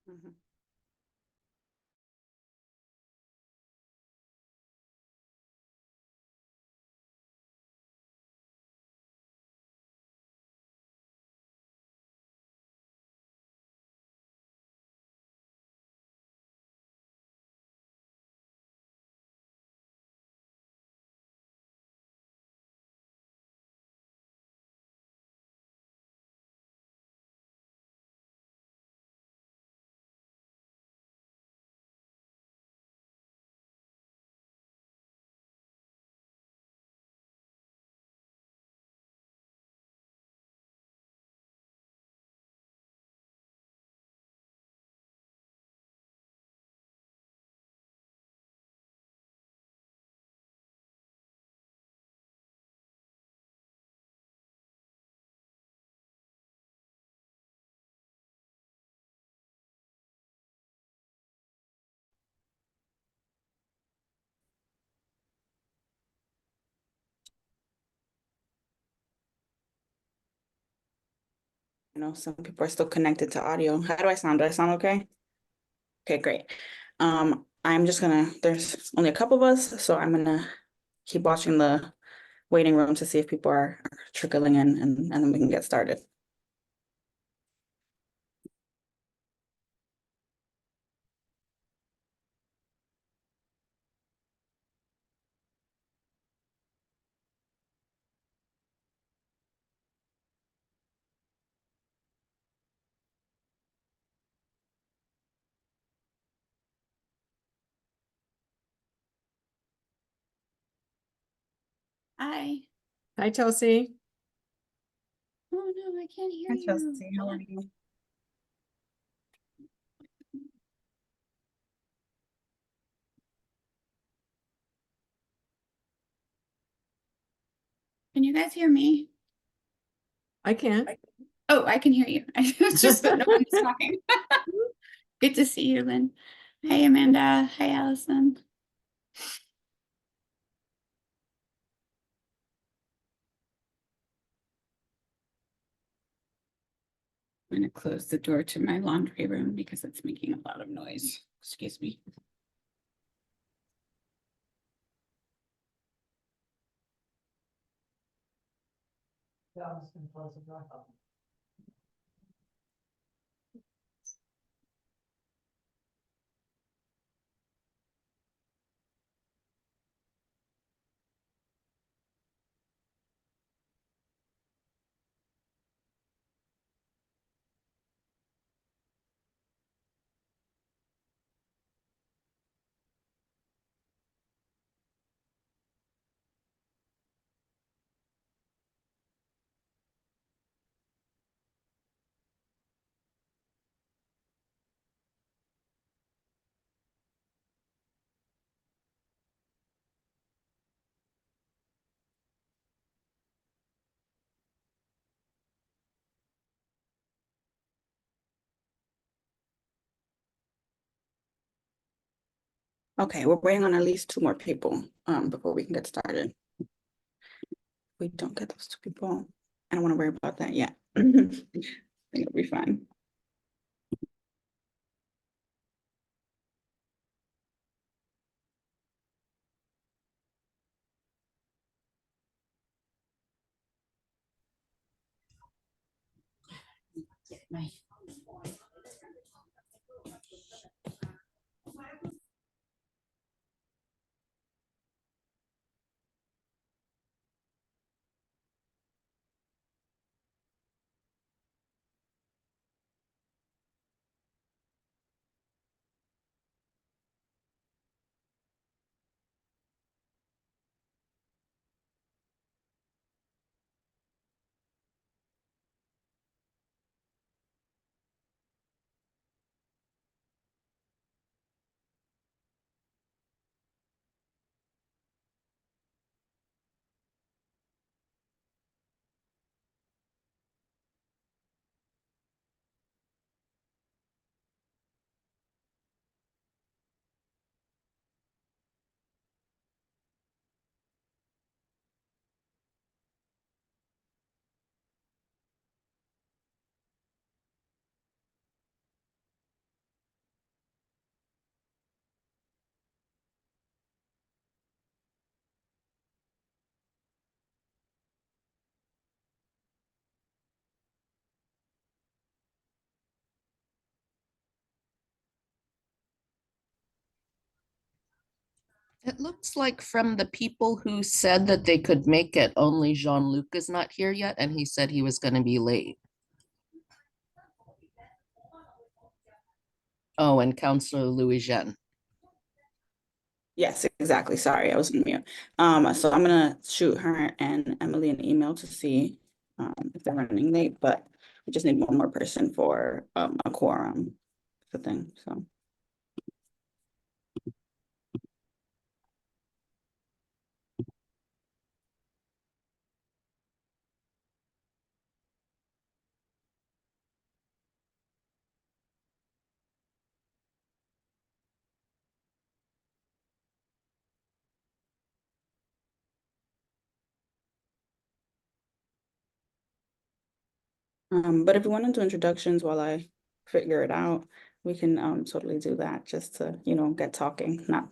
Mhm. Some people are still connected to audio. How do I sound? Do I sound okay? Okay, great. I'm just gonna, there's only a couple of us, so I'm gonna keep watching the waiting room to see if people are trickling in and then we can get started. Hi. Hi, Chelsea. Oh no, I can't hear Hi, you. Chelsea. How are you? Can you guys hear me? I can. Oh, I can hear you. It's just that no one was talking. Good to see you, Lynn. Hi, Amanda. Hi, Allison. I'm going to close the door to my laundry room because it's making a lot of noise. Excuse me. Okay, we're waiting on at least two more people before we can get started. If we don't get those two people, I don't want to worry about that yet. I think it'll be fine. Get my It looks like from the people who said that they could make it, only Jean-Luc is not here yet, and he said he was gonna be late. Oh, and Counselor Louis Jean. Yes, exactly. Sorry, I was on mute. So I'm gonna shoot her and Emily an email to see if they're running late, but we just need one more person for a quorum, the thing, so. But if you want to do introductions while I figure it out, we can totally do that just to, get talking, not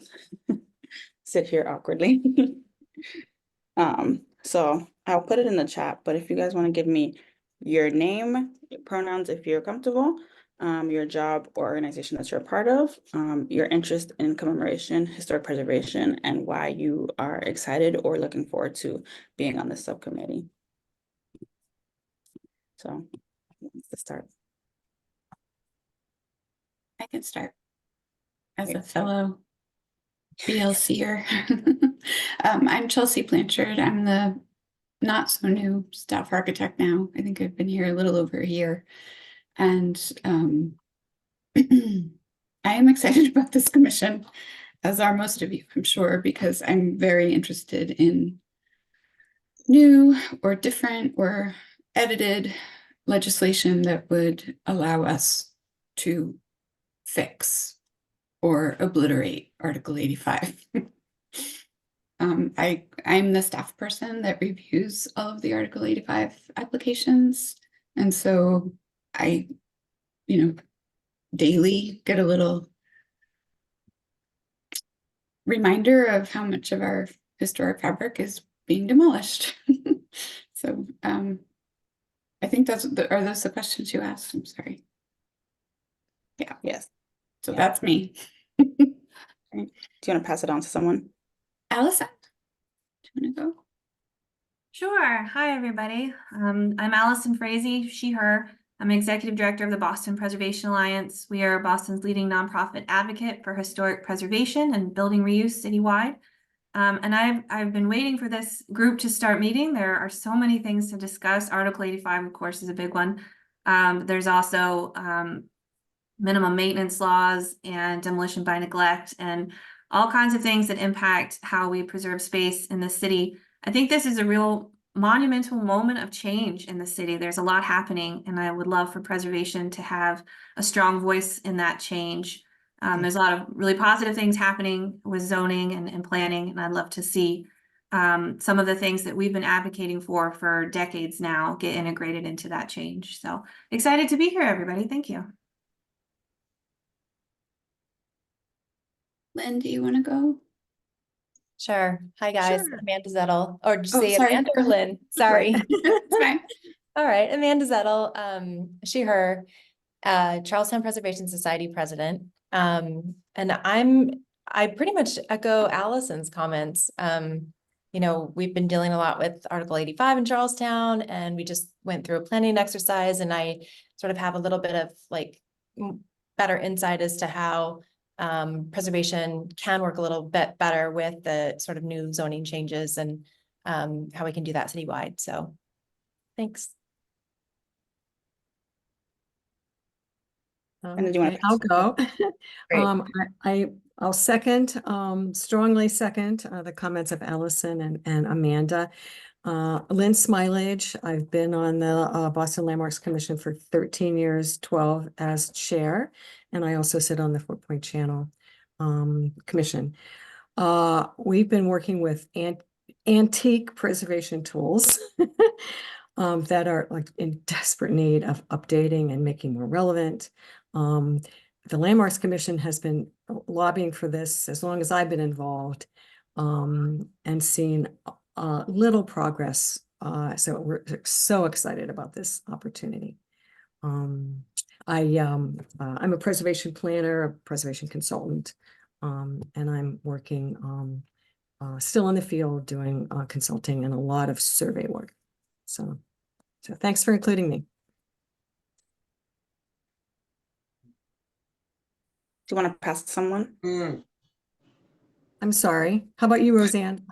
sit here awkwardly. So I'll put it in the chat, but if you guys want to give me your name, your pronouns if you're comfortable, your job or organization that you're a part of, your interest in commemoration, historic preservation, and why you are excited or looking forward to being on this subcommittee. So let's start. I can start as a Great. fellow BLCer. I'm Chelsea Blanchard. I'm the not so new staff architect now. I think I've been here a little over a year. And I am excited about this commission, as are most of you, I'm sure, because I'm very interested in new or different or edited legislation that would allow us to fix or obliterate Article 85. I'm the staff person that reviews all of the Article 85 applications. And so I, daily get a little reminder of how much of our historic fabric is being demolished. So I think are those the questions you asked? I'm sorry. Yeah. Yes. So Yeah. that's me. Do you want to pass it on to someone? Allison, do you want to go? Sure. Hi, everybody. I'm Allison Frazee, she, her. I'm Executive Director of the Boston Preservation Alliance. We are Boston's leading nonprofit advocate for historic preservation and building reuse citywide. And I've been waiting for this group to start meeting. There are so many things to discuss. Article 85, of course, is a big one. There's also minimum maintenance laws and demolition by neglect and all kinds of things that impact how we preserve space in the city. I think this is a real monumental moment of change in the city. There's a lot happening, and I would love for preservation to have a strong voice in that change. There's a lot of really positive things happening with zoning and planning, and I'd love to see some of the things that we've been advocating for decades now get integrated into that change. So excited to be here, everybody. Thank you. Lynn, do you want to go? Sure. Hi, guys. Sure. Amanda Zettel. Or just Oh, say sorry. Amanda or Lynn. Sorry. It's fine. All right. Amanda Zettel, she, her, Charlestown Preservation Society president. And I pretty much echo Allison's comments. We've been dealing a lot with Article 85 in Charlestown, and we just went through a planning exercise, and I sort of have a little bit of better insight as to how preservation can work a little bit better with the sort of new zoning changes and how we can do that citywide. So thanks. And do you want Okay, to I'll go. Great. I'll second, strongly second the comments of Allison and Amanda. Lynn Smilage, I've been on the Boston Landmarks Commission for 13 years, 12 as chair, and I also sit on the 4 Point Channel Commission. We've been working with antique preservation tools that are in desperate need of updating and making more relevant. The Landmarks Commission has been lobbying for this as long as I've been involved, and seen little progress. So we're so excited about this opportunity. I'm a preservation planner, a preservation consultant, And I'm working still in the field doing consulting and a lot of survey work. So thanks for including me. Do you want to pass to someone? I'm sorry. How about you, Roseanne?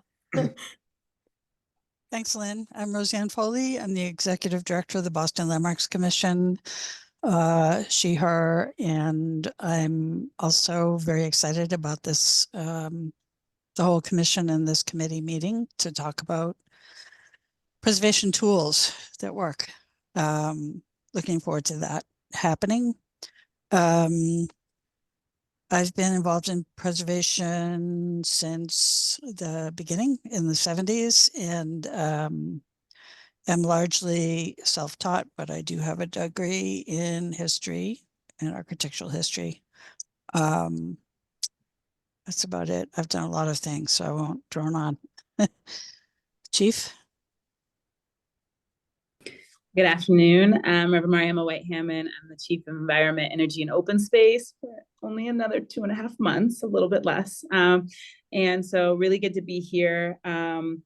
Thanks, Lynn. I'm Roseanne Foley. I'm the Executive Director of the Boston Landmarks Commission, she, her, and I'm also very excited about this, the whole commission and this committee meeting to talk about preservation tools that work. Looking forward to that happening. I've been involved in preservation since the beginning in the 70s, and am largely self-taught, but I do have a degree in history and architectural history. That's about it. I've done a lot of things, so I won't drone on. Chief? Good afternoon. Reverend Mariama White Hammond. I'm the Chief of Environment, Energy, and Open Space for only another 2.5 months, a little bit less. And so really good to be here. I'm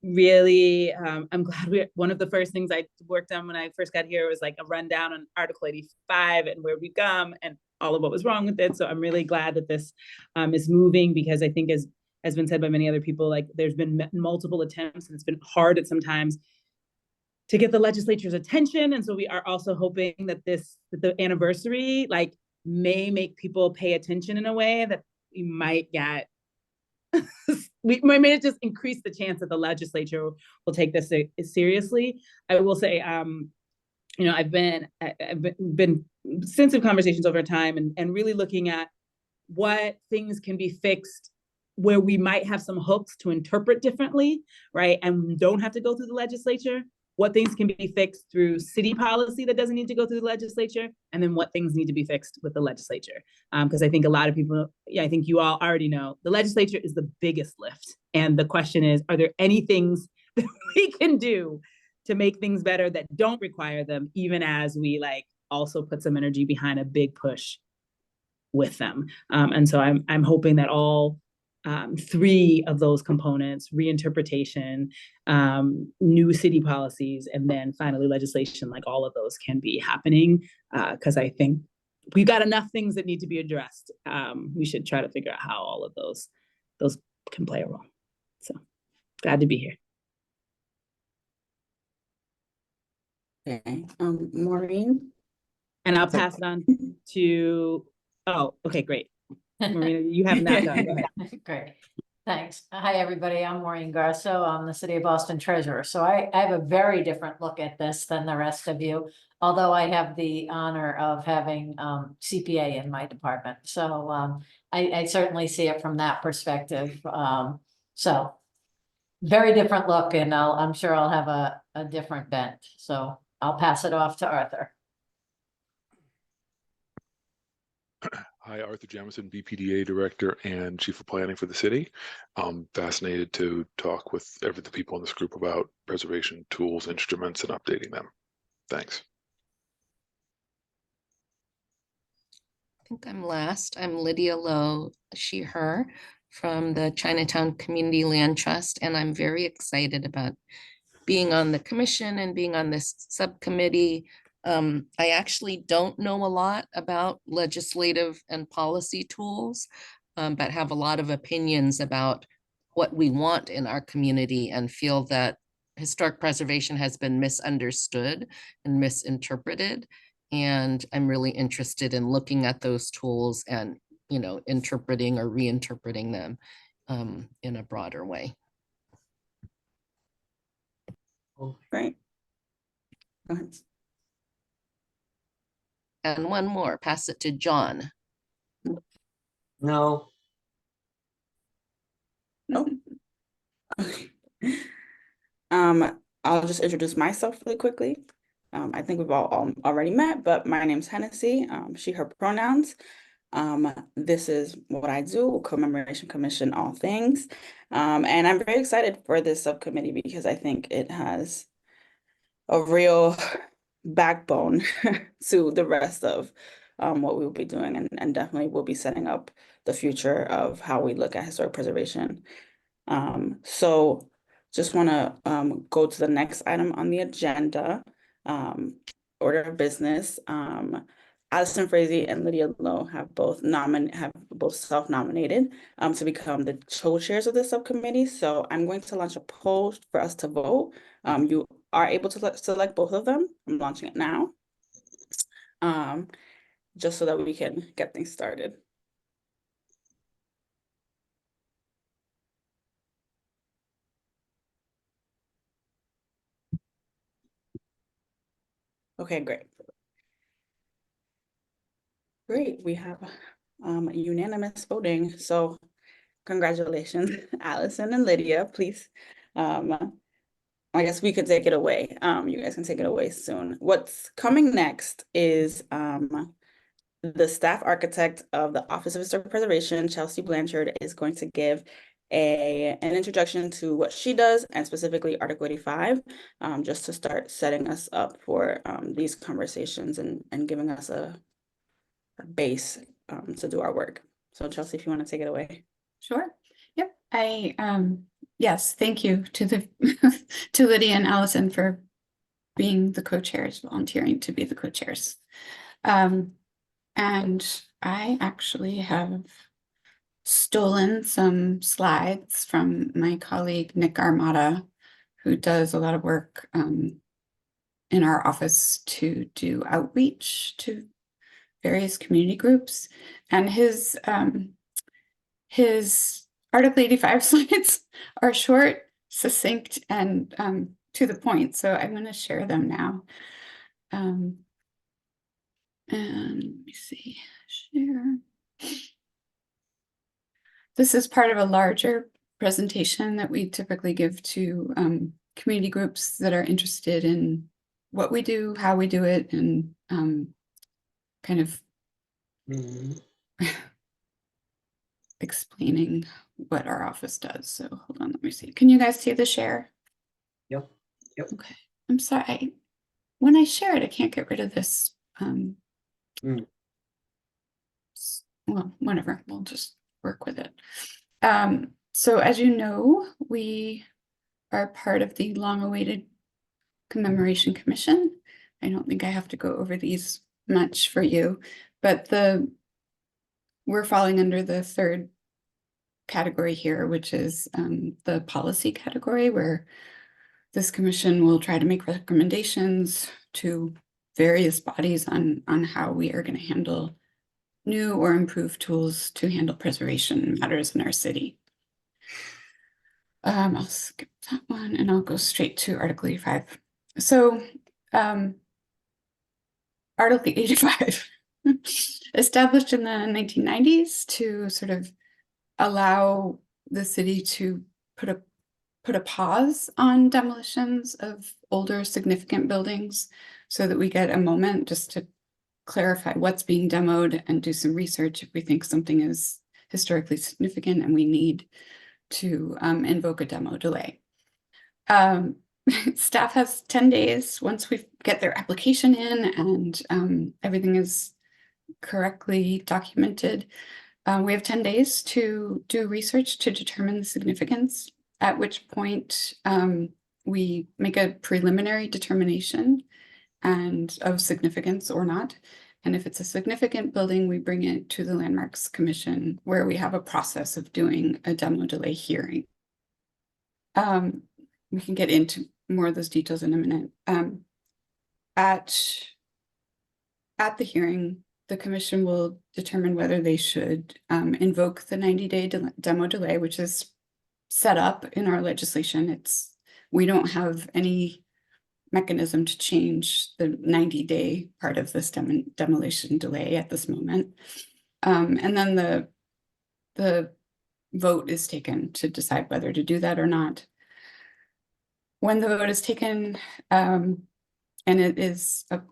glad one of the first things I worked on when I first got here was like a rundown on Article 85 and where we come and all of what was wrong with it. So I'm really glad that this is moving, because I think, as has been said by many other people, like there's been multiple attempts and it's been hard at sometimes to get the legislature's attention. And so we are also hoping that the anniversary like may make people pay attention in a way that we might get, we may just increase the chance that the legislature will take this seriously. I will say, I've been extensive conversations over time and really looking at what things can be fixed where we might have some hooks to interpret differently, right? And don't have to go through the legislature. What things can be fixed through city policy that doesn't need to go through the legislature, and then what things need to be fixed with the legislature. Because I think a lot of people, I think you all already know, the legislature is the biggest lift. And the question is, are there any things that we can do to make things better that don't require them, even as we like also put some energy behind a big push with them? And so I'm hoping that all 3 of those components, reinterpretation, new city policies, and then finally legislation, like all of those can be happening, because I think we've got enough things that need to be addressed. We should try to figure out how all of those can play a role. So glad to be here. Okay, Maureen? And I'll pass it on to, oh, okay, great. Marina, you have not done, go ahead. Great, thanks. Hi, everybody. I'm Maureen Garso. I'm the City of Boston Treasurer. So I have a very different look at this than the rest of you, although I have the honor of having CPA in my department. So I certainly see it from that perspective. So very different look, and I'm sure I'll have a different bent. So I'll pass it off to Arthur. Hi, Arthur Jamison, BPDA Director and Chief of Planning for the city. I'm fascinated to talk with the people in this group about preservation tools, instruments, and updating them. Thanks. I think I'm last. I'm Lydia Lowe, she, her, from the Chinatown Community Land Trust, and I'm very excited about being on the commission and being on this subcommittee. I actually don't know a lot about legislative and policy tools, but have a lot of opinions about what we want in our community and feel that historic preservation has been misunderstood and misinterpreted. And I'm really interested in looking at those tools and, interpreting or reinterpreting them in a broader way. Great. Go ahead. And one more, pass it to John. No. Nope. Okay. I'll just introduce myself really quickly. I think we've all already met, but my name's Hennessy, she, her pronouns. This is what I do, Commemoration Commission, all things. And I'm very excited for this subcommittee because I think it has a real backbone to the rest of what we will be doing, and definitely will be setting up the future of how we look at historic preservation. So just want to go to the next item on the agenda, order of business. Allison Frazee and Lydia Lowe have both self-nominated to become the co-chairs of the subcommittee. So I'm going to launch a poll for us to vote. You are able to select both of them. I'm launching it now. Just so that we can get things started. Okay, great. Great, we have unanimous voting, so congratulations, Allison and Lydia, please. I guess we could take it away. You guys can take it away soon. What's coming next is the staff architect of the Office of Historic Preservation, Chelsea Blanchard, is going to give an introduction to what she does, and specifically Article 85, just to start setting us up for these conversations and giving us a base to do our work. So Chelsea, if you want to take it away. Sure. Yep. Yes, thank you to the to Lydia and Allison for being the co-chairs, volunteering to be the co-chairs. And I actually have stolen some slides from my colleague Nick Armada, who does a lot of work in our office to do outreach to various community groups, and his Article 85 slides are short, succinct, and to the point. So I'm going to share them now. And let me see, share. This is part of a larger presentation that we typically give to community groups that are interested in what we do, how we do it, and kind of explaining what our office does. So hold on, let me see. Can you guys see the share? Yep. Okay. I'm sorry. When I share it, I can't get rid of this. Well, whatever. We'll just work with it. So as you know, we are part of the long-awaited Commemoration Commission. I don't think I have to go over these much for you, but we're falling under the third category here, which is the policy category, where this commission will try to make recommendations to various bodies on how we are going to handle new or improved tools to handle preservation matters in our city. I'll skip that one and I'll go straight to Article 85. So Article 85 established in the 1990s to sort of allow the city to put a pause on demolitions of older significant buildings, so that we get a moment just to clarify what's being demoed and do some research if we think something is historically significant and we need to invoke a demo delay. Staff has 10 days once we get their application in and everything is correctly documented. We have 10 days to do research to determine the significance, at which point we make a preliminary determination of significance or not. And if it's a significant building, we bring it to the Landmarks Commission, where we have a process of doing a demo delay hearing. We can get into more of those details in a minute. At the hearing, the commission will determine whether they should invoke the 90-day demo delay, which is set up in our legislation. We don't have any mechanism to change the 90-day part of this demolition delay at this moment. And then the vote is taken to decide whether to do that or not. When the vote is taken, and it is a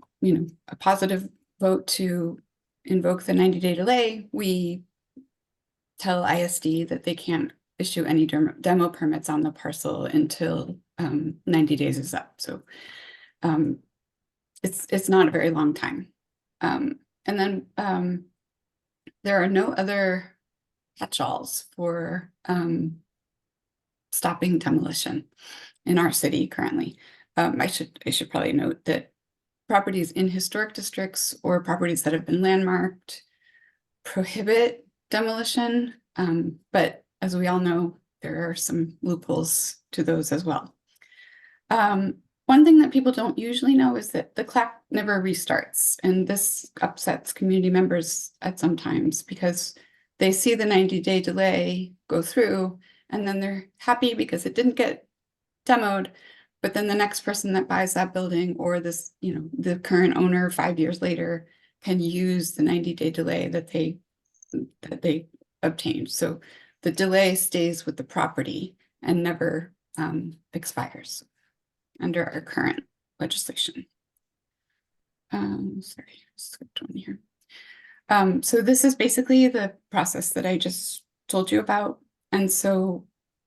positive vote to invoke the 90-day delay, we tell ISD that they can't issue any demo permits on the parcel until 90 days is up. So it's not a very long time. And then there are no other catch-alls for stopping demolition in our city currently. I should probably note that properties in historic districts or properties that have been landmarked prohibit demolition, but as we all know, there are some loopholes to those as well. One thing that people don't usually know is that the clock never restarts, and this upsets community members at some times because they see the 90-day delay go through, and then they're happy because it didn't get demoed, but then the next person that buys that building or this, the current owner 5 years later can use the 90-day delay that they obtained. So the delay stays with the property and never expires under our current legislation. Sorry, I skipped one here. So this is basically the process that I just told you about. And so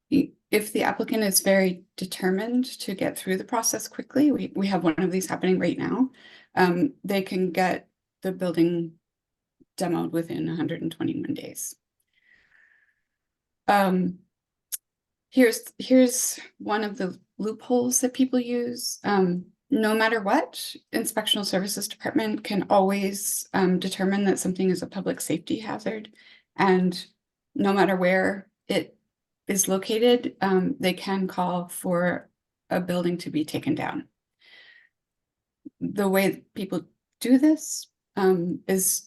if the applicant is very determined to get through the process quickly, we have one of these happening right now, they can get the building demoed within 121 days. Here's one of the loopholes that people use. No matter what, Inspectional Services Department can always determine that something is a public safety hazard. And no matter where it is located, they can call for a building to be taken down. The way people do this is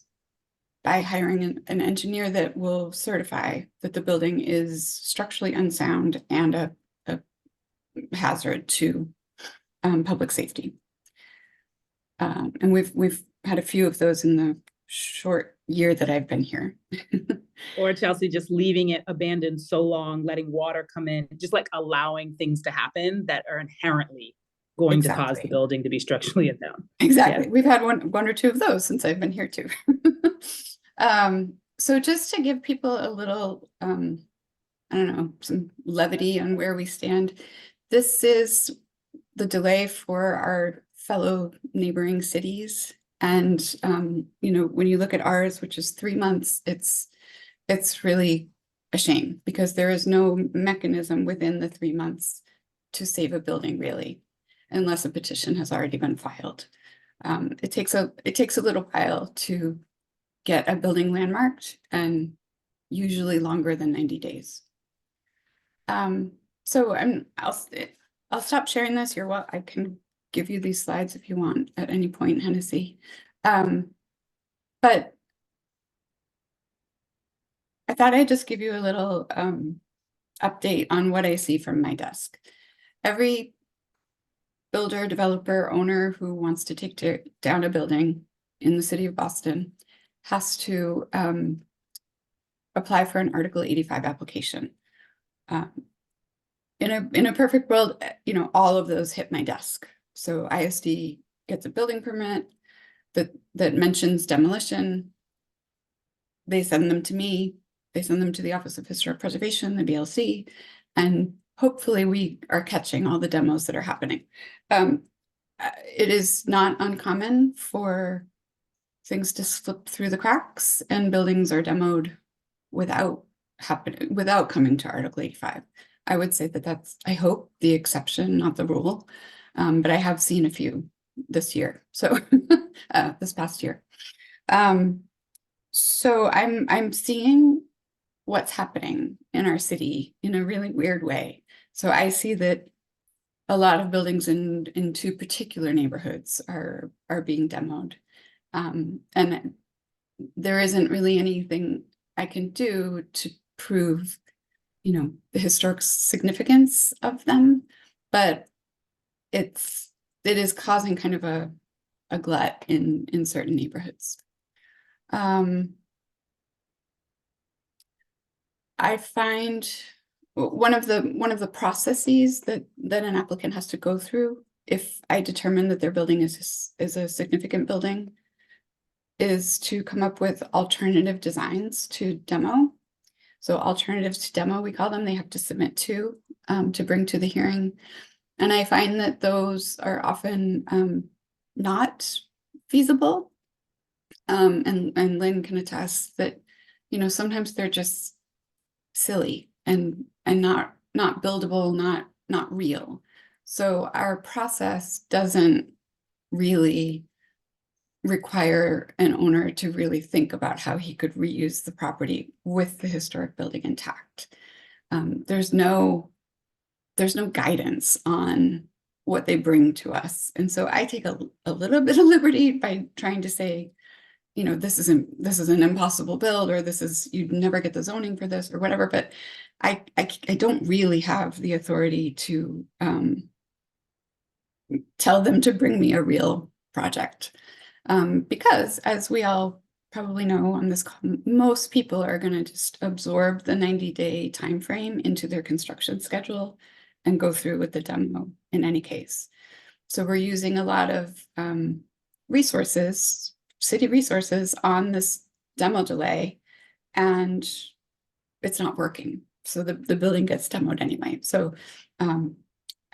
by hiring an engineer that will certify that the building is structurally unsound and a hazard to public safety. And we've had a few of those in the short year that I've been here. Or Chelsea, just leaving it abandoned so long, letting water come in, just like allowing things to happen that are inherently going to cause the building to be structurally unsound. Exactly. Yeah. We've had one or two of those since I've been here too. So just to give people a little, I don't know, some levity on where we stand. This is the delay for our fellow neighboring cities. And, when you look at ours, which is 3 months, it's really a shame because there is no mechanism within the 3 months to save a building really, unless a petition has already been filed. It takes a little while to get a building landmarked and usually longer than 90 days. So I'll stop sharing this. I can give you these slides if you want at any point, Hennessy. But I thought I'd just give you a little update on what I see from my desk. Every builder, developer, owner who wants to take down a building in the city of Boston has to apply for an Article 85 application. In a perfect world, all of those hit my desk. So ISD gets a building permit that mentions demolition. They send them to me. They send them to the Office of Historic Preservation, the BLC, and hopefully we are catching all the demos that are happening. It is not uncommon for things to slip through the cracks and buildings are demoed without coming to Article 85. I would say that that's, I hope, the exception, not the rule. But I have seen a few this year. So this past year. So I'm seeing what's happening in our city in a really weird way. So I see that a lot of buildings in two particular neighborhoods are being demoed. And there isn't really anything I can do to prove, the historic significance of them, but it is causing kind of a glut in certain neighborhoods. I find one of the processes that an applicant has to go through if I determine that their building is a significant building is to come up with alternative designs to demo. So alternatives to demo, we call them, they have to submit to bring to the hearing. And I find that those are often not feasible. And Lynn can attest that, you know, sometimes they're just silly and not buildable, not real. So our process doesn't really require an owner to really think about how he could reuse the property with the historic building intact. There's no guidance on what they bring to us. And so I take a little bit of liberty by trying to say, you know, this is an impossible build, or you'd never get the zoning for this or whatever, but I don't really have the authority to tell them to bring me a real project. Because as we all probably know on this call, most people are going to just absorb the 90-day time frame into their construction schedule and go through with the demo in any case. So we're using a lot of resources, city resources, on this demo delay, and it's not working. So the building gets demoed anyway. So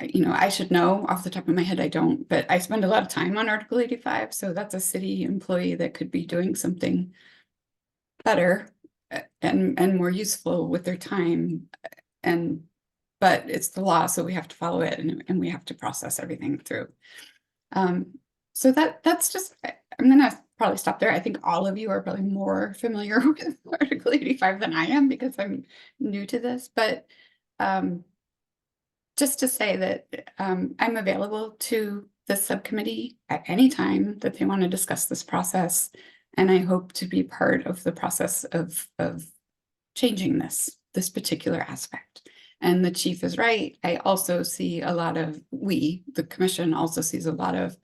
you know, I should know off the top of my head, I don't, but I spend a lot of time on Article 85. So that's a city employee that could be doing something better and more useful with their time. But it's the law, so we have to follow it, and we have to process everything through. So that's just, I'm gonna probably stop there. I think all of you are probably more familiar with Article 85 than I am, because I'm new to this, but just to say that I'm available to the subcommittee at any time that they want to discuss this process. And I hope to be part of the process of changing this particular aspect. And the chief is right. I also see a lot of, the commission also sees a lot of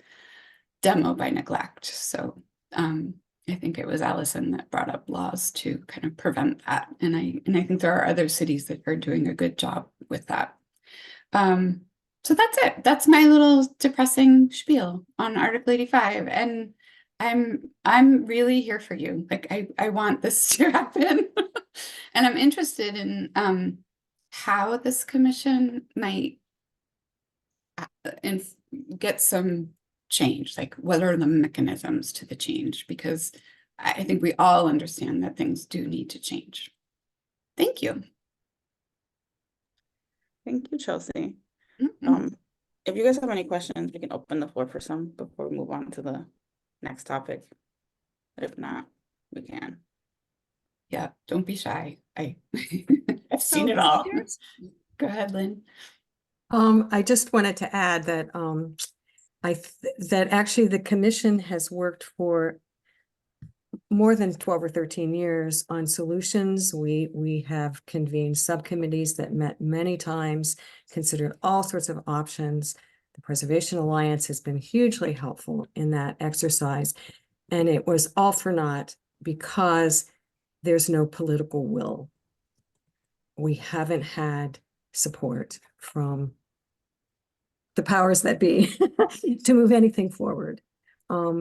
demo by neglect. So I think it was Allison that brought up laws to kind of prevent that. And I think there are other cities that are doing a good job with that. So that's it. That's my little depressing spiel on Article 85. And I'm really here for you. Like I want this to happen. And I'm interested in how this commission might get some change, like what are the mechanisms to the change, because I think we all understand that things do need to change. Thank you. Thank you, Chelsea. Mm-hmm. If you guys have any questions, we can open the floor for some before we move on to the next topic. But if not, we can. Yeah, don't be shy. I've seen it all. Go ahead, Lynn. I just wanted to add that that actually the commission has worked for more than 12 or 13 years on solutions. We have convened subcommittees that met many times, considered all sorts of options. The Preservation Alliance has been hugely helpful in that exercise. And it was all for naught because there's no political will. We haven't had support from the powers that be to move anything forward.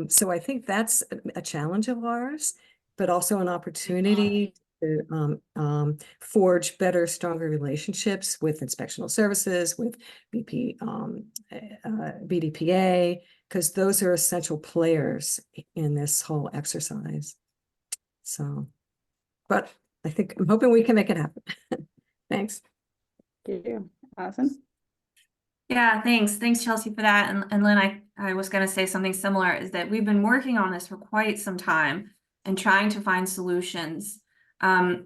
So I think that's a challenge of ours, but also an opportunity to forge better, stronger relationships with inspectional services, with BDPA, because those are essential players in this whole exercise. So, but I'm hoping we can make it happen. Thanks. Thank you. Allison? Yeah, thanks. Thanks, Chelsea, for that. And Lynn, I was going to say something similar, is that we've been working on this for quite some time and trying to find solutions. And,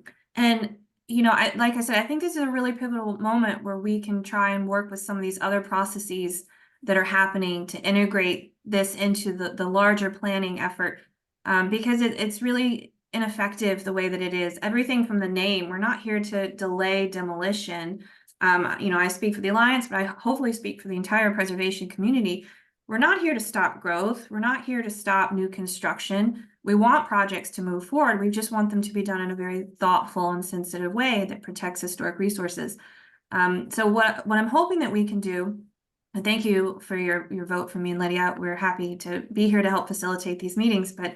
you know, like I said, I think this is a really pivotal moment where we can try and work with some of these other processes that are happening to integrate this into the larger planning effort, because it's really ineffective the way that it is. Everything from the name, we're not here to delay demolition. You know, I speak for the Alliance, but I hopefully speak for the entire preservation community. We're not here to stop growth. We're not here to stop new construction. We want projects to move forward. We just want them to be done in a very thoughtful and sensitive way that protects historic resources. So what I'm hoping that we can do, and thank you for your vote for me and Lydia. We're happy to be here to help facilitate these meetings. But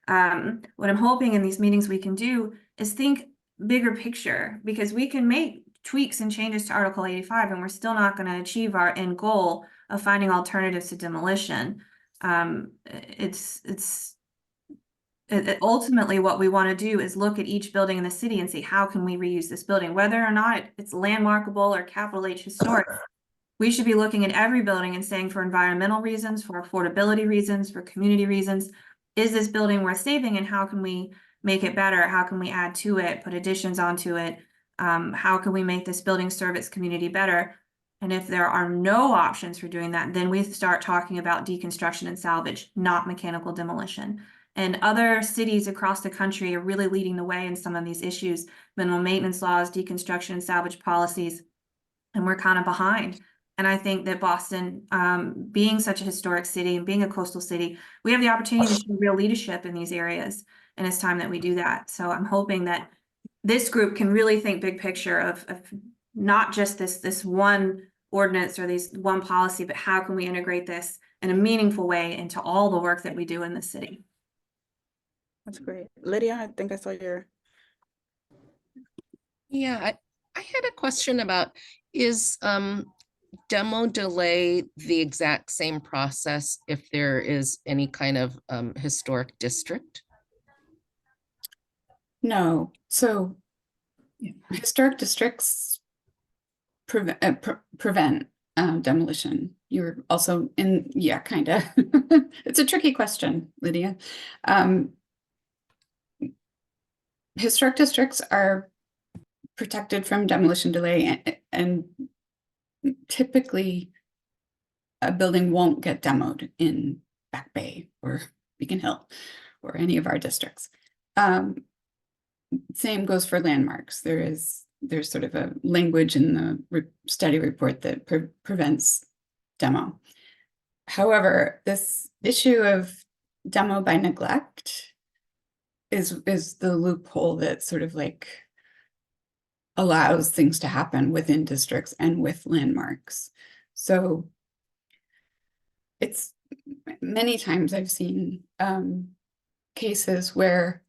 what I'm hoping in these meetings we can do is think bigger picture, because we can make tweaks and changes to Article 85 and we're still not going to achieve our end goal of finding alternatives to demolition. It's ultimately what we want to do is look at each building in the city and see how can we reuse this building, whether or not it's landmarkable or capital H historic. We should be looking at every building and saying, for environmental reasons, for affordability reasons, for community reasons, is this building worth saving, and how can we make it better? How can we add to it, put additions onto it? How can we make this building serve its community better? And if there are no options for doing that, then we start talking about deconstruction and salvage, not mechanical demolition. And other cities across the country are really leading the way in some of these issues, minimum maintenance laws, deconstruction and salvage policies, and we're kind of behind. And I think that Boston, being such a historic city and being a coastal city, we have the opportunity to show real leadership in these areas. And it's time that we do that. So I'm hoping that this group can really think big picture of not just this one ordinance or this one policy, but how can we integrate this in a meaningful way into all the work that we do in the city. That's great. Lydia, I think I saw your. Yeah, I had a question about, is demo delay the exact same process if there is any kind of historic district? No, so historic districts prevent demolition. You're also in, yeah, kind of. It's a tricky question, Lydia. Historic districts are protected from demolition delay, and typically a building won't get demoed in Back Bay or Beacon Hill or any of our districts. Same goes for landmarks. There's sort of a language in the study report that prevents demo. However, this issue of demo by neglect is the loophole that sort of like allows things to happen within districts and with landmarks. So it's many times I've seen cases where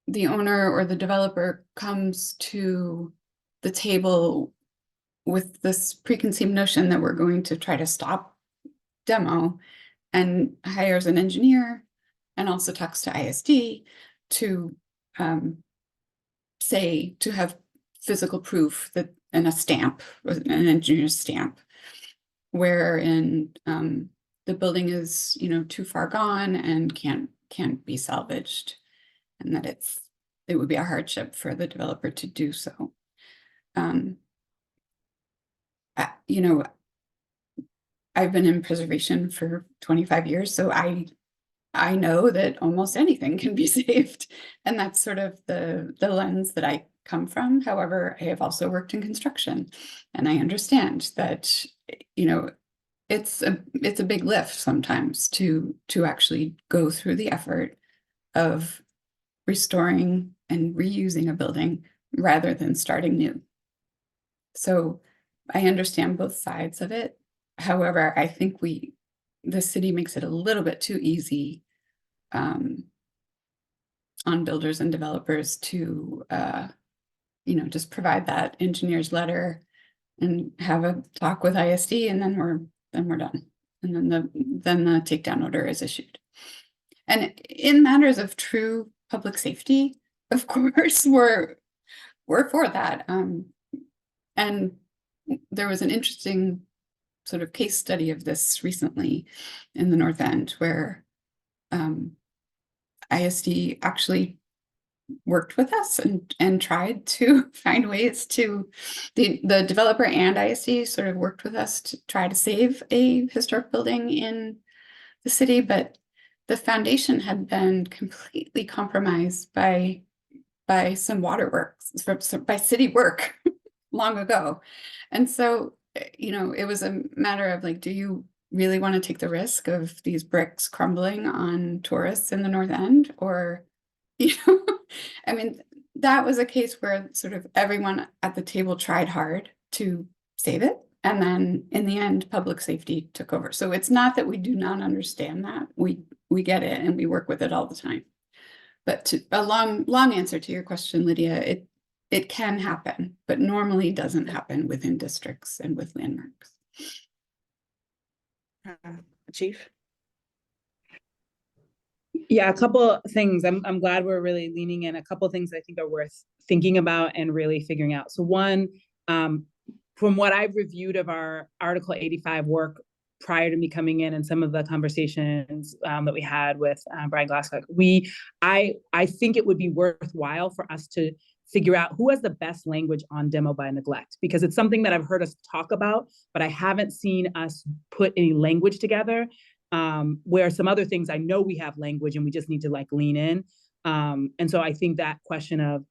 the owner or the developer comes to the table with this preconceived notion that we're going to try to stop demo, and hires an engineer and also talks to ISD to say, to have physical proof that, and a stamp, an engineer's stamp, wherein the building is, you know, too far gone and can't be salvaged, and that it would be a hardship for the developer to do so. You know, I've been in preservation for 25 years, so I know that almost anything can be saved, and that's sort of the lens that I come from. However, I have also worked in construction, and I understand that, you know, it's a big lift sometimes to actually go through the effort of restoring and reusing a building rather than starting new. So I understand both sides of it. However, I think the city makes it a little bit too easy on builders and developers to, you know, just provide that engineer's letter and have a talk with ISD, and then we're done. And then the takedown order is issued. And in matters of true public safety, of course, we're for that. And there was an interesting sort of case study of this recently in the North End, where ISD actually worked with us and tried to find ways to, the developer and ISD sort of worked with us to try to save a historic building in the city, but the foundation had been completely compromised by some waterworks, by city work long ago. And so, you know, it was a matter of like, do you really want to take the risk of these bricks crumbling on tourists in the North End? Or, you know, I mean, that was a case where sort of everyone at the table tried hard to save it. And then in the end, public safety took over. So it's not that we do not understand that. We get it and we work with it all the time. But a long answer to your question, Lydia, it can happen, but normally doesn't happen within districts and with landmarks. Chief? Yeah, a couple of things. I'm glad we're really leaning in. A couple of things I think are worth thinking about and really figuring out. So one, from what I've reviewed of our Article 85 work prior to me coming in and some of the conversations that we had with Brian Glasscock, I think it would be worthwhile for us to figure out who has the best language on demo by neglect, because it's something that I've heard us talk about, but I haven't seen us put any language together. Where some other things I know we have language and we just need to like lean in. And so I think that question of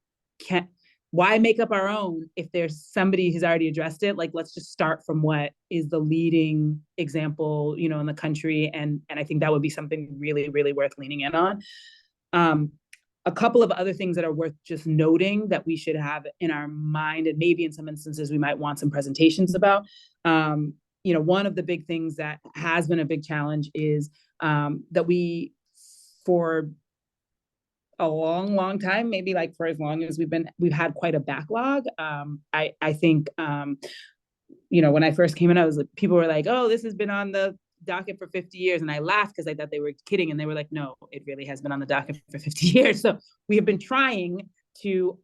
why make up our own if there's somebody who's already addressed it? Like, let's just start from what is the leading example, you know, in the country. And I think that would be something really, really worth leaning in on. A couple of other things that are worth just noting that we should have in our mind, and maybe in some instances we might want some presentations about. You know, one of the big things that has been a big challenge is that we, for a long time, maybe like for as long as we've had quite a backlog. I think, you know, when I first came in, people were like, oh, this has been on the docket for 50 years. And I laughed because I thought they were kidding. And they were like, no, it really has been on the docket for 50 years. So we have been trying to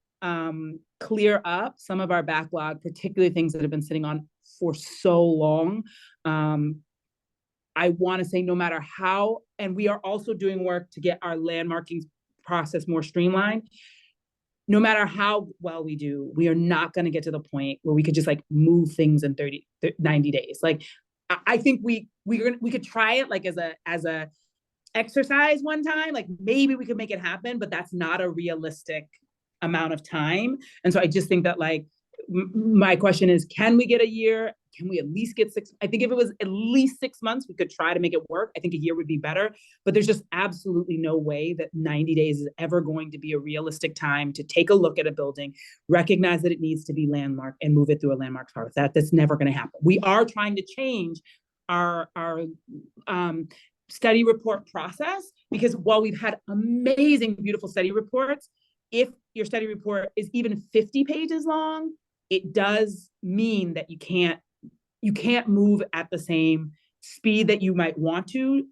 clear up some of our backlog, particularly things that have been sitting on for so long. I want to say no matter how, and we are also doing work to get our landmarking process more streamlined. No matter how well we do, we are not going to get to the point where we could just like move things in 90 days. Like, I think we could try it like as a exercise one time, like maybe we could make it happen, but that's not a realistic amount of time. And so I just think that like, my question is, can we get a year? Can we at least get 6? I think if it was at least 6 months, we could try to make it work. I think a year would be better, but there's just absolutely no way that 90 days is ever going to be a realistic time to take a look at a building, recognize that it needs to be landmarked, and move it through a landmark process. That's never going to happen. We are trying to change our study report process, because while we've had amazing, beautiful study reports, if your study report is even 50 pages long, it does mean that you can't move at the same speed that you might want to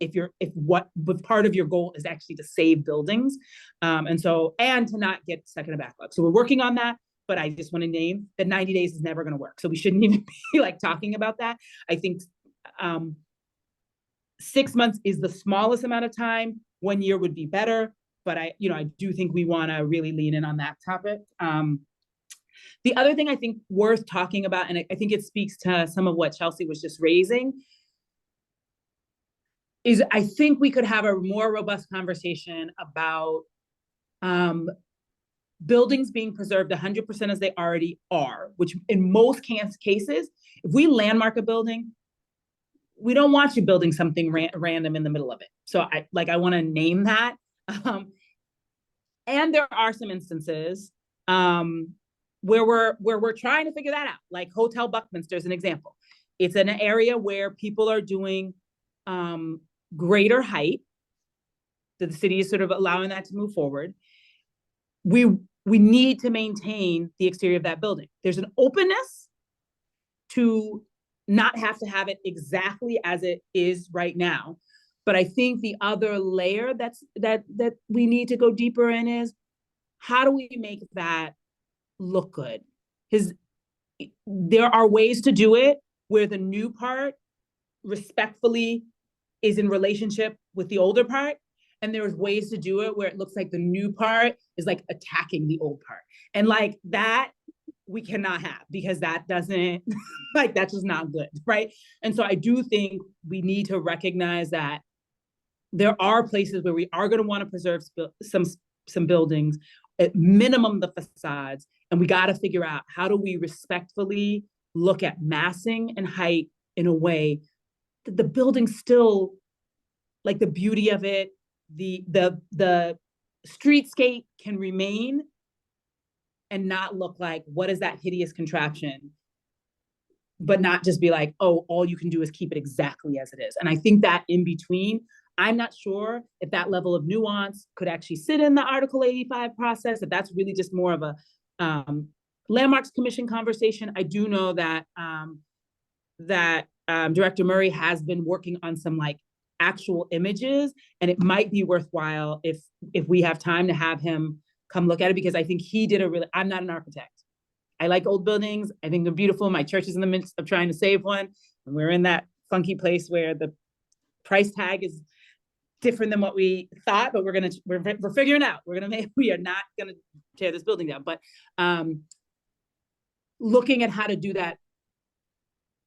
but part of your goal is actually to save buildings, and to not get stuck in a backlog. So we're working on that, but I just want to name that 90 days is never going to work. So we shouldn't even be like talking about that. I think 6 months is the smallest amount of time. 1 year would be better, but I do think we want to really lean in on that topic. The other thing I think worth talking about, and I think it speaks to some of what Chelsea was just raising, is I think we could have a more robust conversation about buildings being preserved 100% as they already are, which in most cases, if we landmark a building, we don't want you building something random in the middle of it. So I want to name that. And there are some instances where we're trying to figure that out, like Hotel Buckminster is an example. It's an area where people are doing greater height. So the city is sort of allowing that to move forward. We need to maintain the exterior of that building. There's an openness to not have to have it exactly as it is right now. But I think the other layer that we need to go deeper in is, how do we make that look good? Because there are ways to do it where the new part respectfully is in relationship with the older part, and there's ways to do it where it looks like the new part is like attacking the old part, and like that we cannot have, because that doesn't like, that's just not good, right? And so I do think we need to recognize that there are places where we are going to want to preserve some buildings, at minimum the facades, and we got to figure out how do we respectfully look at massing and height in a way that the building still, like the beauty of it, the streetscape can remain and not look like, what is that hideous contraption? But not just be like, oh, all you can do is keep it exactly as it is. And I think that in between, I'm not sure if that level of nuance could actually sit in the Article 85 process, if that's really just more of a Landmarks Commission conversation. I do know that Director Murray has been working on some like actual images, and it might be worthwhile if we have time to have him come look at it, because I think he did I'm not an architect. I like old buildings. I think they're beautiful. My church is in the midst of trying to save one, and we're in that funky place where the price tag is different than what we thought, but we're figuring out. We are not gonna tear this building down, but looking at how to do that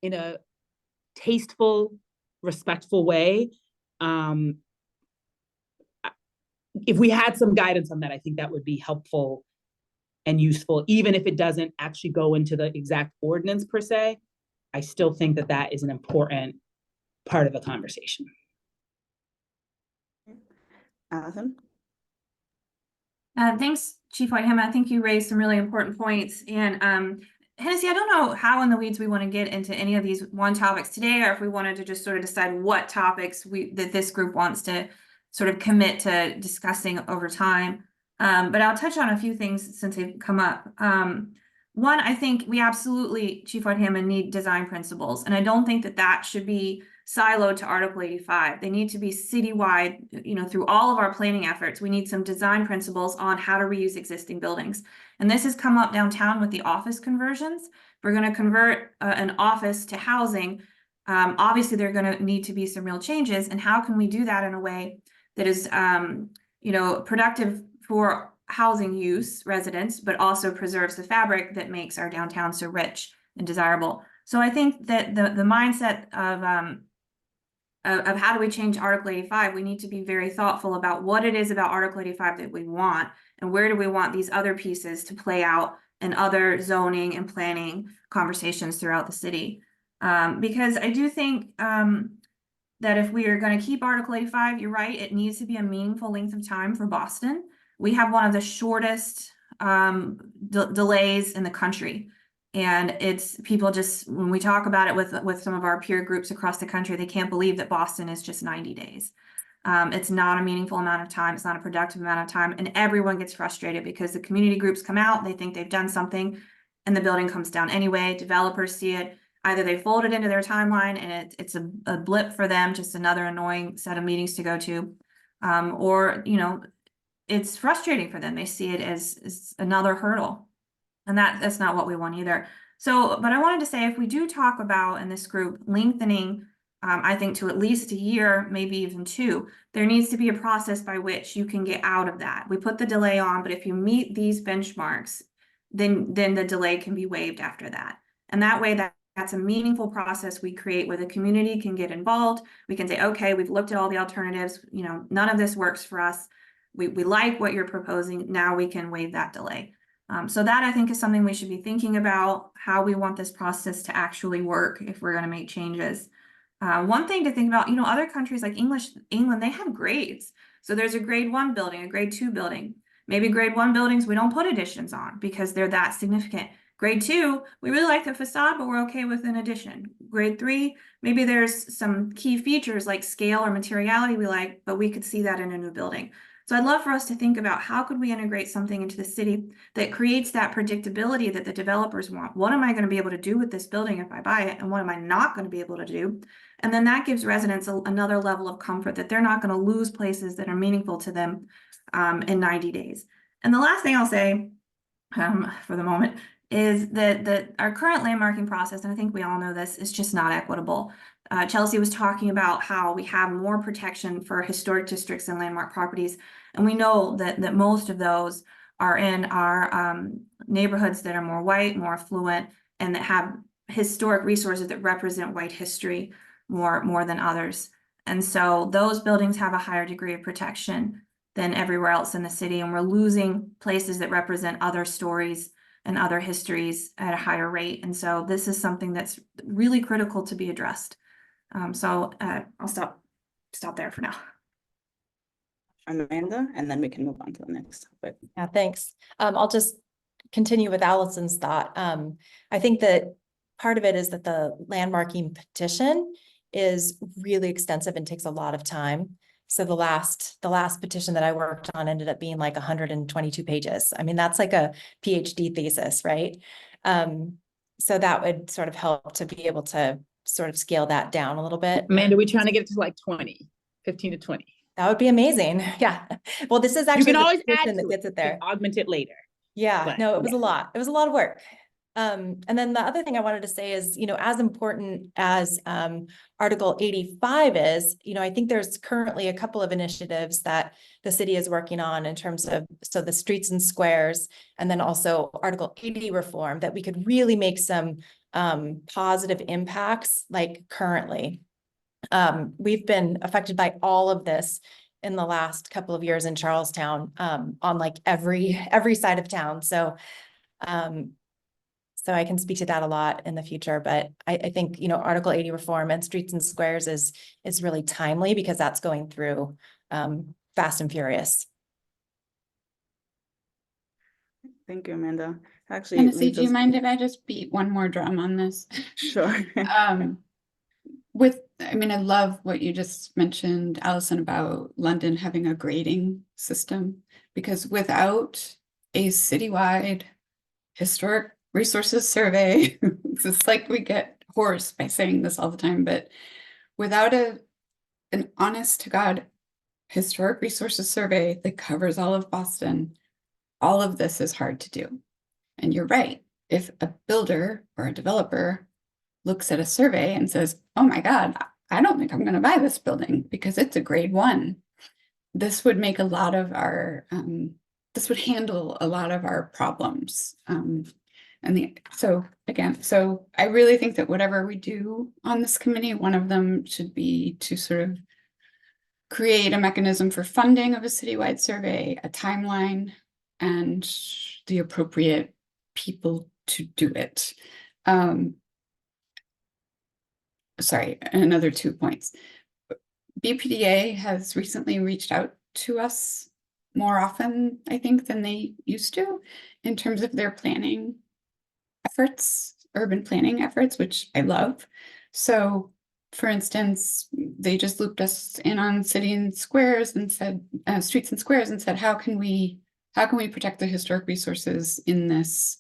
in a tasteful, respectful way. If we had some guidance on that, I think that would be helpful and useful, even if it doesn't actually go into the exact ordinance per se. I still think that that is an important part of the conversation. Allison? Thanks, Chief Whiteham. I think you raised some really important points. And Hennessy, I don't know how in the weeds we want to get into any of these one topics today, or if we wanted to just sort of decide what topics that this group wants to sort of commit to discussing over time. But I'll touch on a few things since they've come up. One, I think we absolutely, Chief Whiteham, need design principles. And I don't think that that should be siloed to Article 85. They need to be citywide, through all of our planning efforts. We need some design principles on how to reuse existing buildings. And this has come up downtown with the office conversions. If we're going to convert an office to housing, obviously there are going to need to be some real changes. And how can we do that in a way that is, productive for housing use, residents, but also preserves the fabric that makes our downtown so rich and desirable. So I think that the mindset of how do we change Article 85, we need to be very thoughtful about what it is about Article 85 that we want, and where do we want these other pieces to play out in other zoning and planning conversations throughout the city. Because I do think that if we are going to keep Article 85, you're right, it needs to be a meaningful length of time for Boston. We have one of the shortest delays in the country. And it's people just, when we talk about it with some of our peer groups across the country, they can't believe that Boston is just 90 days. It's not a meaningful amount of time. It's not a productive amount of time. And everyone gets frustrated because the community groups come out, they think they've done something, and the building comes down anyway. Developers see it. Either they fold it into their timeline and it's a blip for them, just another annoying set of meetings to go to. Or, it's frustrating for them. They see it as another hurdle. And that's not what we want either. So, but I wanted to say, if we do talk about in this group lengthening, I think to at least a year, maybe even 2, there needs to be a process by which you can get out of that. We put the delay on, but if you meet these benchmarks, then the delay can be waived after that. And that way that's a meaningful process we create where the community can get involved. We can say, okay, we've looked at all the alternatives. None of this works for us. We like what you're proposing. Now we can waive that delay. So that I think is something we should be thinking about, how we want this process to actually work if we're going to make changes. One thing to think about, other countries like England, they have grades. So there's a grade 1 building, a grade 2 building. Maybe grade 1 buildings we don't put additions on because they're that significant. Grade 2, we really like the facade, but we're okay with an addition. Grade 3, maybe there's some key features like scale or materiality we like, but we could see that in a new building. So I'd love for us to think about how could we integrate something into the city that creates that predictability that the developers want. What am I going to be able to do with this building if I buy it? And what am I not going to be able to do? And then that gives residents another level of comfort that they're not going to lose places that are meaningful to them in 90 days. And the last thing I'll say for the moment is that our current landmarking process, and I think we all know this, is just not equitable. Chelsea was talking about how we have more protection for historic districts and landmark properties. And we know that most of those are in our neighborhoods that are more white, more affluent, and that have historic resources that represent white history more than others. And so those buildings have a higher degree of protection than everywhere else in the city. And we're losing places that represent other stories and other histories at a higher rate. And so this is something that's really critical to be addressed. So I'll stop there for now. Amanda, and then we can move on to the next topic. Yeah, thanks. I'll just continue with Allison's thought. I think that part of it is that the landmarking petition is really extensive and takes a lot of time. So the last petition that I worked on ended up being like 122 pages. I mean, that's like a PhD thesis, right? So that would sort of help to be able to sort of scale that down a little bit. Amanda, we're trying to get it to like 20. 15 to 20. That would be amazing. Yeah. Well, this is You actually can the always add commission to that it, gets it you can there. augment it later. Yeah, But, no, it was yeah. a lot. It was a lot of work. And then the other thing I wanted to say is, as important as Article 85 is, I think there's currently a couple of initiatives that the city is working on in terms of, so the streets and squares, and then also Article 80 reform, that we could really make some positive impacts like currently. We've been affected by all of this in the last couple of years in Charlestown, on like every side of town. So I can speak to that a lot in the future, but I think, Article 80 reform and streets and squares is really timely because that's going through fast and furious. Thank you, Amanda. Actually, Tennessee, leads do you us- mind if I just beat one more drum on this? Sure. I love what you just mentioned, Allison, about London having a grading system, because without a citywide historic resources survey, it's like we get hoarse by saying this all the time, but without an honest to God historic resources survey that covers all of Boston, all of this is hard to do. And you're right. If a builder or a developer looks at a survey and says, oh my God, I don't think I'm going to buy this building because it's a grade 1. This would make a lot of our, this would handle a lot of our problems. So I really think that whatever we do on this committee, one of them should be to sort of create a mechanism for funding of a citywide survey, a timeline, and the appropriate people to do it. Sorry, another 2 points. BPDA has recently reached out to us more often, I think, than they used to in terms of their planning efforts, urban planning efforts, which I love. So, for instance, they just looped us in on city and squares and said, streets and squares, and said, how can we protect the historic resources in this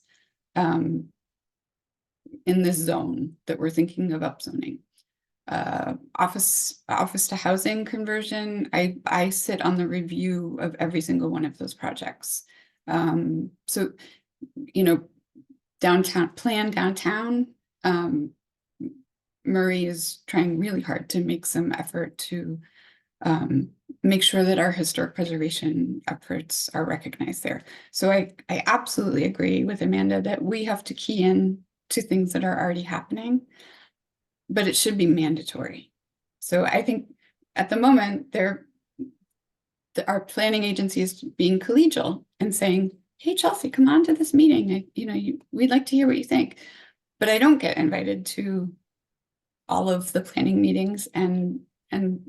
zone that we're thinking of upzoning? Office to housing conversion. I sit on the review of every single one of those projects. So, downtown. Murray is trying really hard to make some effort to make sure that our historic preservation efforts are recognized there. So I absolutely agree with Amanda that we have to key in to things that are already happening, but it should be mandatory. So I think at the moment our planning agency is being collegial and saying, hey, Chelsea, come on to this meeting. We'd like to hear what you think. But I don't get invited to all of the planning meetings, and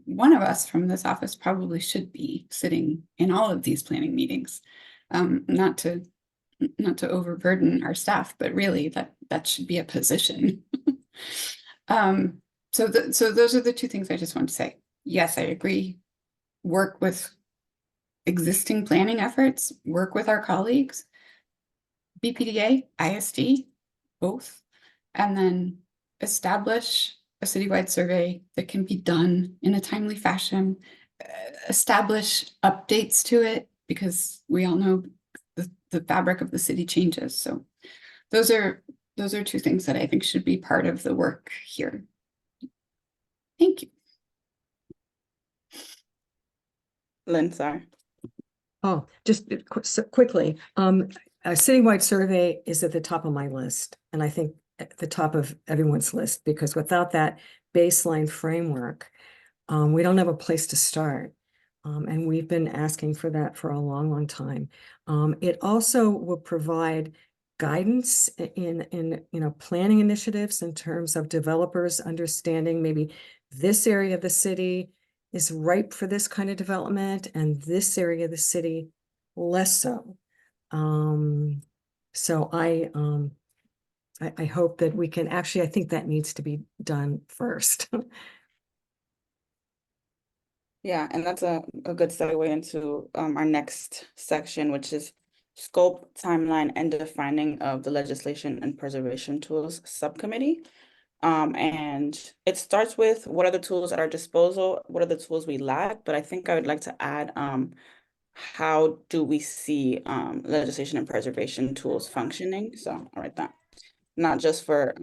one of us from this office probably should be sitting in all of these planning meetings. Not to overburden our staff, but really that should be a position. So those are the 2 things I just want to say. Yes, I agree. Work with existing planning efforts, work with our colleagues, BPDA, ISD, both, and then establish a citywide survey that can be done in a timely fashion, establish updates to it, because we all know the fabric of the city changes. So those are 2 things that I think should be part of the work here. Thank you. Lynn, sorry. Oh, just quickly, a citywide survey is at the top of my list, and I think at the top of everyone's list, because without that baseline framework, we don't have a place to start. And we've been asking for that for a long, long time. It also will provide guidance in planning initiatives in terms of developers understanding maybe this area of the city is ripe for this kind of development and this area of the city less so. So I hope that we can I think that needs to be done first. Yeah, and that's a good segue into our next section, which is scope, timeline, and defining of the legislation and preservation tools subcommittee. And it starts with what are the tools at our disposal, what are the tools we lack, but I think I would like to add how do we see legislation and preservation tools functioning? So I'll write that. Not just for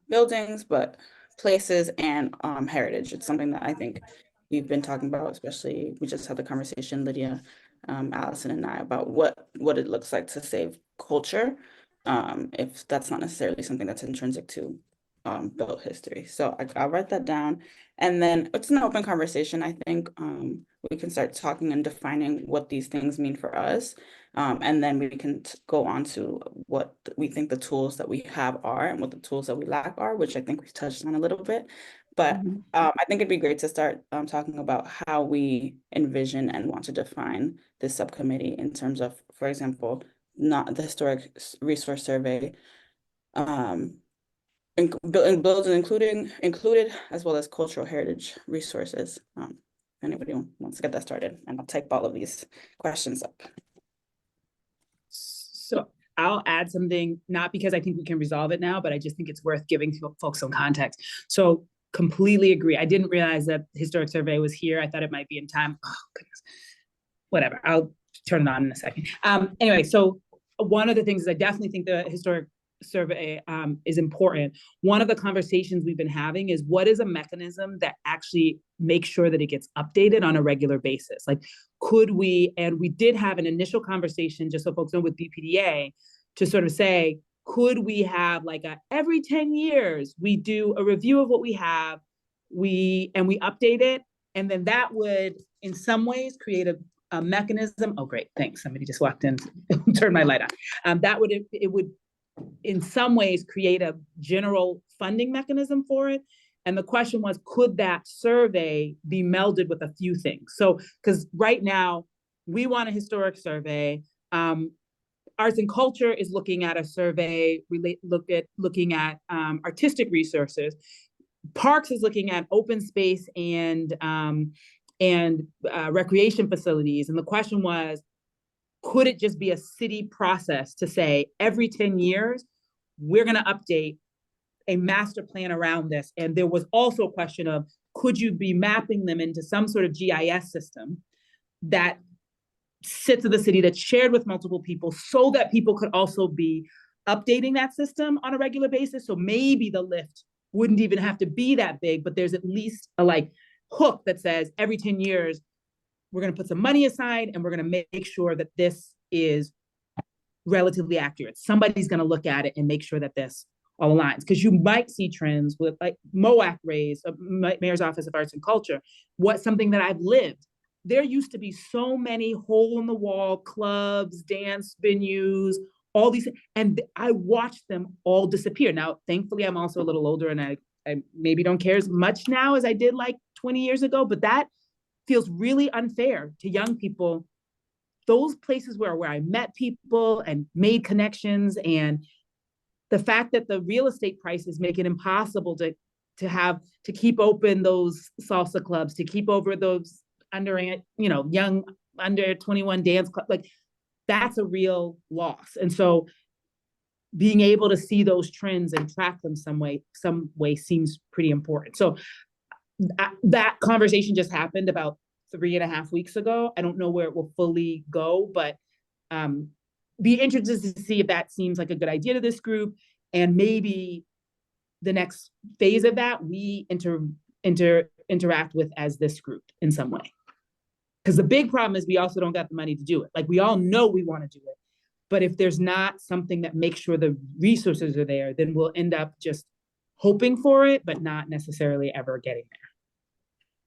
buildings, but places and heritage. It's something that I think we've been talking about, especially we just had the conversation, Lydia, Allison and I, about what it looks like to save culture, if that's not necessarily something that's intrinsic to built history. So I'll write that down. And then it's an open conversation. I think we can start talking and defining what these things mean for us. And then we can go on to what we think the tools that we have are and what the tools that we lack are, which I think we've touched on a little bit. But I think it'd be great to start talking about how we envision and want to define this subcommittee in terms of, for example, not the historic resource survey, buildings included, as well as cultural heritage resources. If anybody wants to get that started, and I'll type all of these questions up. So I'll add something, not because I think we can resolve it now, but I just think it's worth giving folks some context. So completely agree. I didn't realize that the historic survey was here. I thought it might be in time. Oh, goodness. Whatever. I'll turn it on in a second. Anyway, so one of the things is I definitely think the historic survey is important. One of the conversations we've been having is what is a mechanism that actually makes sure that it gets updated on a regular basis? Like, could we, and we did have an initial conversation, just so folks know, with BPDA to sort of say, could we have like every 10 years, we do a review of what we have, we update it, and then that would in some ways create a mechanism. Oh, great, thanks. Somebody just walked in, turned my light on. It would in some ways create a general funding mechanism for it. And the question was, could that survey be melded with a few things? So, because right now we want a historic survey. Arts and Culture is looking at a survey, looking at artistic resources. Parks is looking at open space and recreation facilities. And the question was, could it just be a city process to say every 10 years, we're going to update a master plan around this? And there was also a question of, could you be mapping them into some sort of GIS system that sits in the city, that's shared with multiple people, so that people could also be updating that system on a regular basis? So maybe the lift wouldn't even have to be that big, but there's at least a hook that says every 10 years, we're going to put some money aside and we're going to make sure that this is relatively accurate. Somebody's going to look at it and make sure that this all aligns, because you might see trends with like MOAC raise, Mayor's Office of Arts and Culture, something that I've lived. There used to be so many hole in the wall clubs, dance venues, all these, and I watched them all disappear. Now, thankfully, I'm also a little older and I maybe don't care as much now as I did like 20 years ago, but that feels really unfair to young people. Those places where I met people and made connections, and the fact that the real estate prices make it impossible to keep open those salsa clubs, to keep over those young under 21 dance club, like that's a real loss. And so being able to see those trends and track them some way seems pretty important. So that conversation just happened about 3.5 weeks ago. I don't know where it will fully go, but be interested to see if that seems like a good idea to this group. And maybe the next phase of that, we interact with as this group in some way. Because the big problem is we also don't got the money to do it. Like, we all know we want to do it, but if there's not something that makes sure the resources are there, then we'll end up just hoping for it, but not necessarily ever getting there.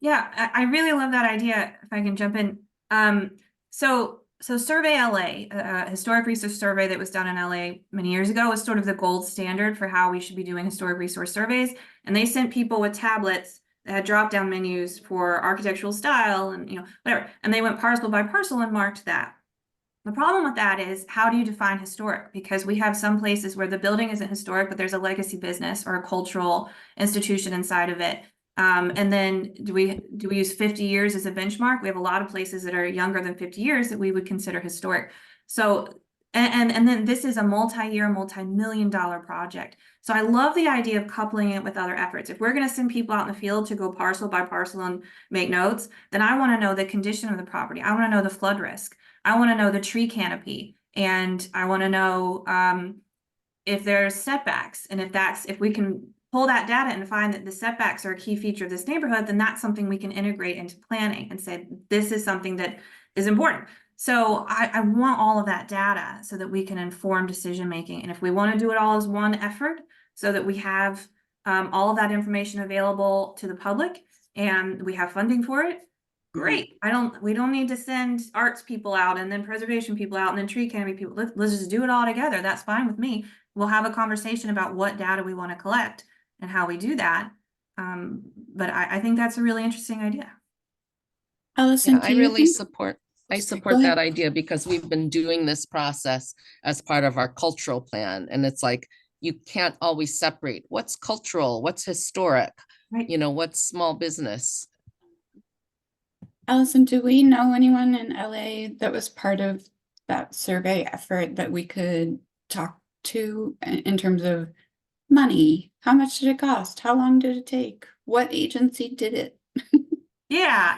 Yeah, I really love that idea, if I can jump in. So Survey LA, a historic resource survey that was done in LA many years ago, was sort of the gold standard for how we should be doing historic resource surveys. And they sent people with tablets that had drop-down menus for architectural style and whatever. And they went parcel by parcel and marked that. The problem with that is, how do you define historic? Because we have some places where the building isn't historic, but there's a legacy business or a cultural institution inside of it. And then do we use 50 years as a benchmark? We have a lot of places that are younger than 50 years that we would consider historic. So And then this is a multi-year, multi-million-dollar project. So I love the idea of coupling it with other efforts. If we're going to send people out in the field to go parcel by parcel and make notes, then I want to know the condition of the property. I want to know the flood risk. I want to know the tree canopy. And I want to know if there's setbacks. And if we can pull that data and find that the setbacks are a key feature of this neighborhood, then that's something we can integrate into planning and say, this is something that is important. So I want all of that data so that we can inform decision-making. And if we want to do it all as one effort so that we have all of that information available to the public and we have funding for it, great. We don't need to send arts people out and then preservation people out and then tree canopy people. Let's just do it all together. That's fine with me. We'll have a conversation about what data we want to collect and how we do that. But I think that's a really interesting idea. Allison, Yeah, do I you really think- support Go that ahead. idea because we've been doing this process as part of our cultural plan. And it's like, you can't always separate what's cultural, what's historic, Right. you know, what's small business. Allison, do we know anyone in LA that was part of that survey effort that we could talk to in terms of money? How much did it cost? How long did it take? What agency did it? Yeah,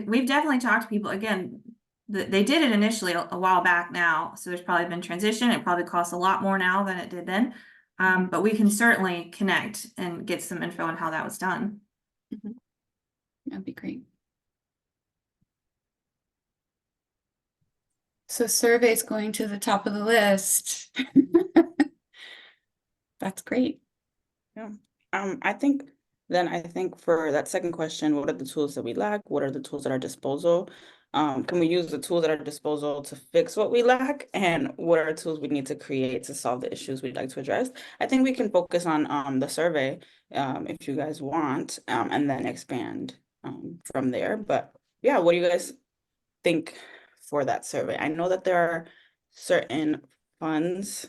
we've definitely talked to people. Again, they did it initially a while back now, so there's probably been transition. It probably costs a lot more now than it did then. But we can certainly connect and get some info on how that was done. That'd be great. So surveys going to the top of the list. That's great. I think for that second question, what are the tools that we lack? What are the tools at our disposal? Can we use the tools at our disposal to fix what we lack? And what are tools we need to create to solve the issues we'd like to address? I think we can focus on the survey, if you guys want, and then expand from there. But yeah, what do you guys think for that survey? I know that there are certain funds,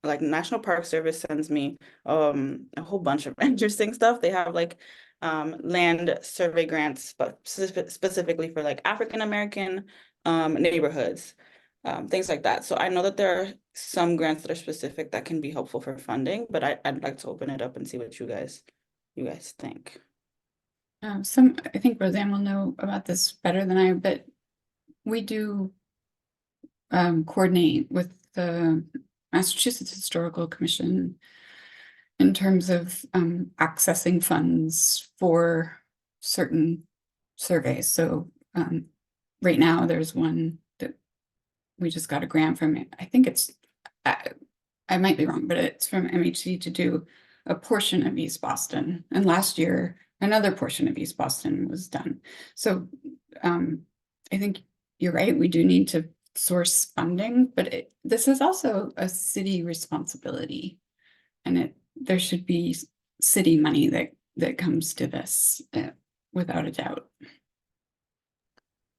like National Park Service sends me a whole bunch of interesting stuff. They have like land survey grants, but specifically for like African American neighborhoods, things like that. So I know that there are some grants that are specific that can be helpful for funding, but I'd like to open it up and see what you guys think. I think Roseanne will know about this better than I, but we do coordinate with the Massachusetts Historical Commission in terms of accessing funds for certain surveys. So right now there's one that we just got a grant from, I think it's, I might be wrong, but it's from MHC to do a portion of East Boston. And last year, another portion of East Boston was done. So I think you're right, we do need to source funding, but this is also a city responsibility. And there should be city money that comes to this without a doubt.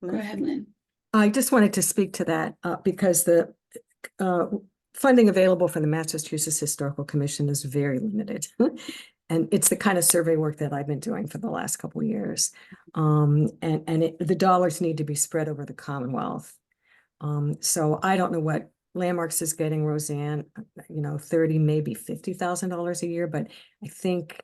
Go ahead, Lynn. I just wanted to speak to that because the funding available from the Massachusetts Historical Commission is very limited. And it's the kind of survey work that I've been doing for the last couple of years. The dollars need to be spread over the Commonwealth. So I don't know what Landmarks is getting, Roseanne, $30,000, maybe $50,000 a year, but I think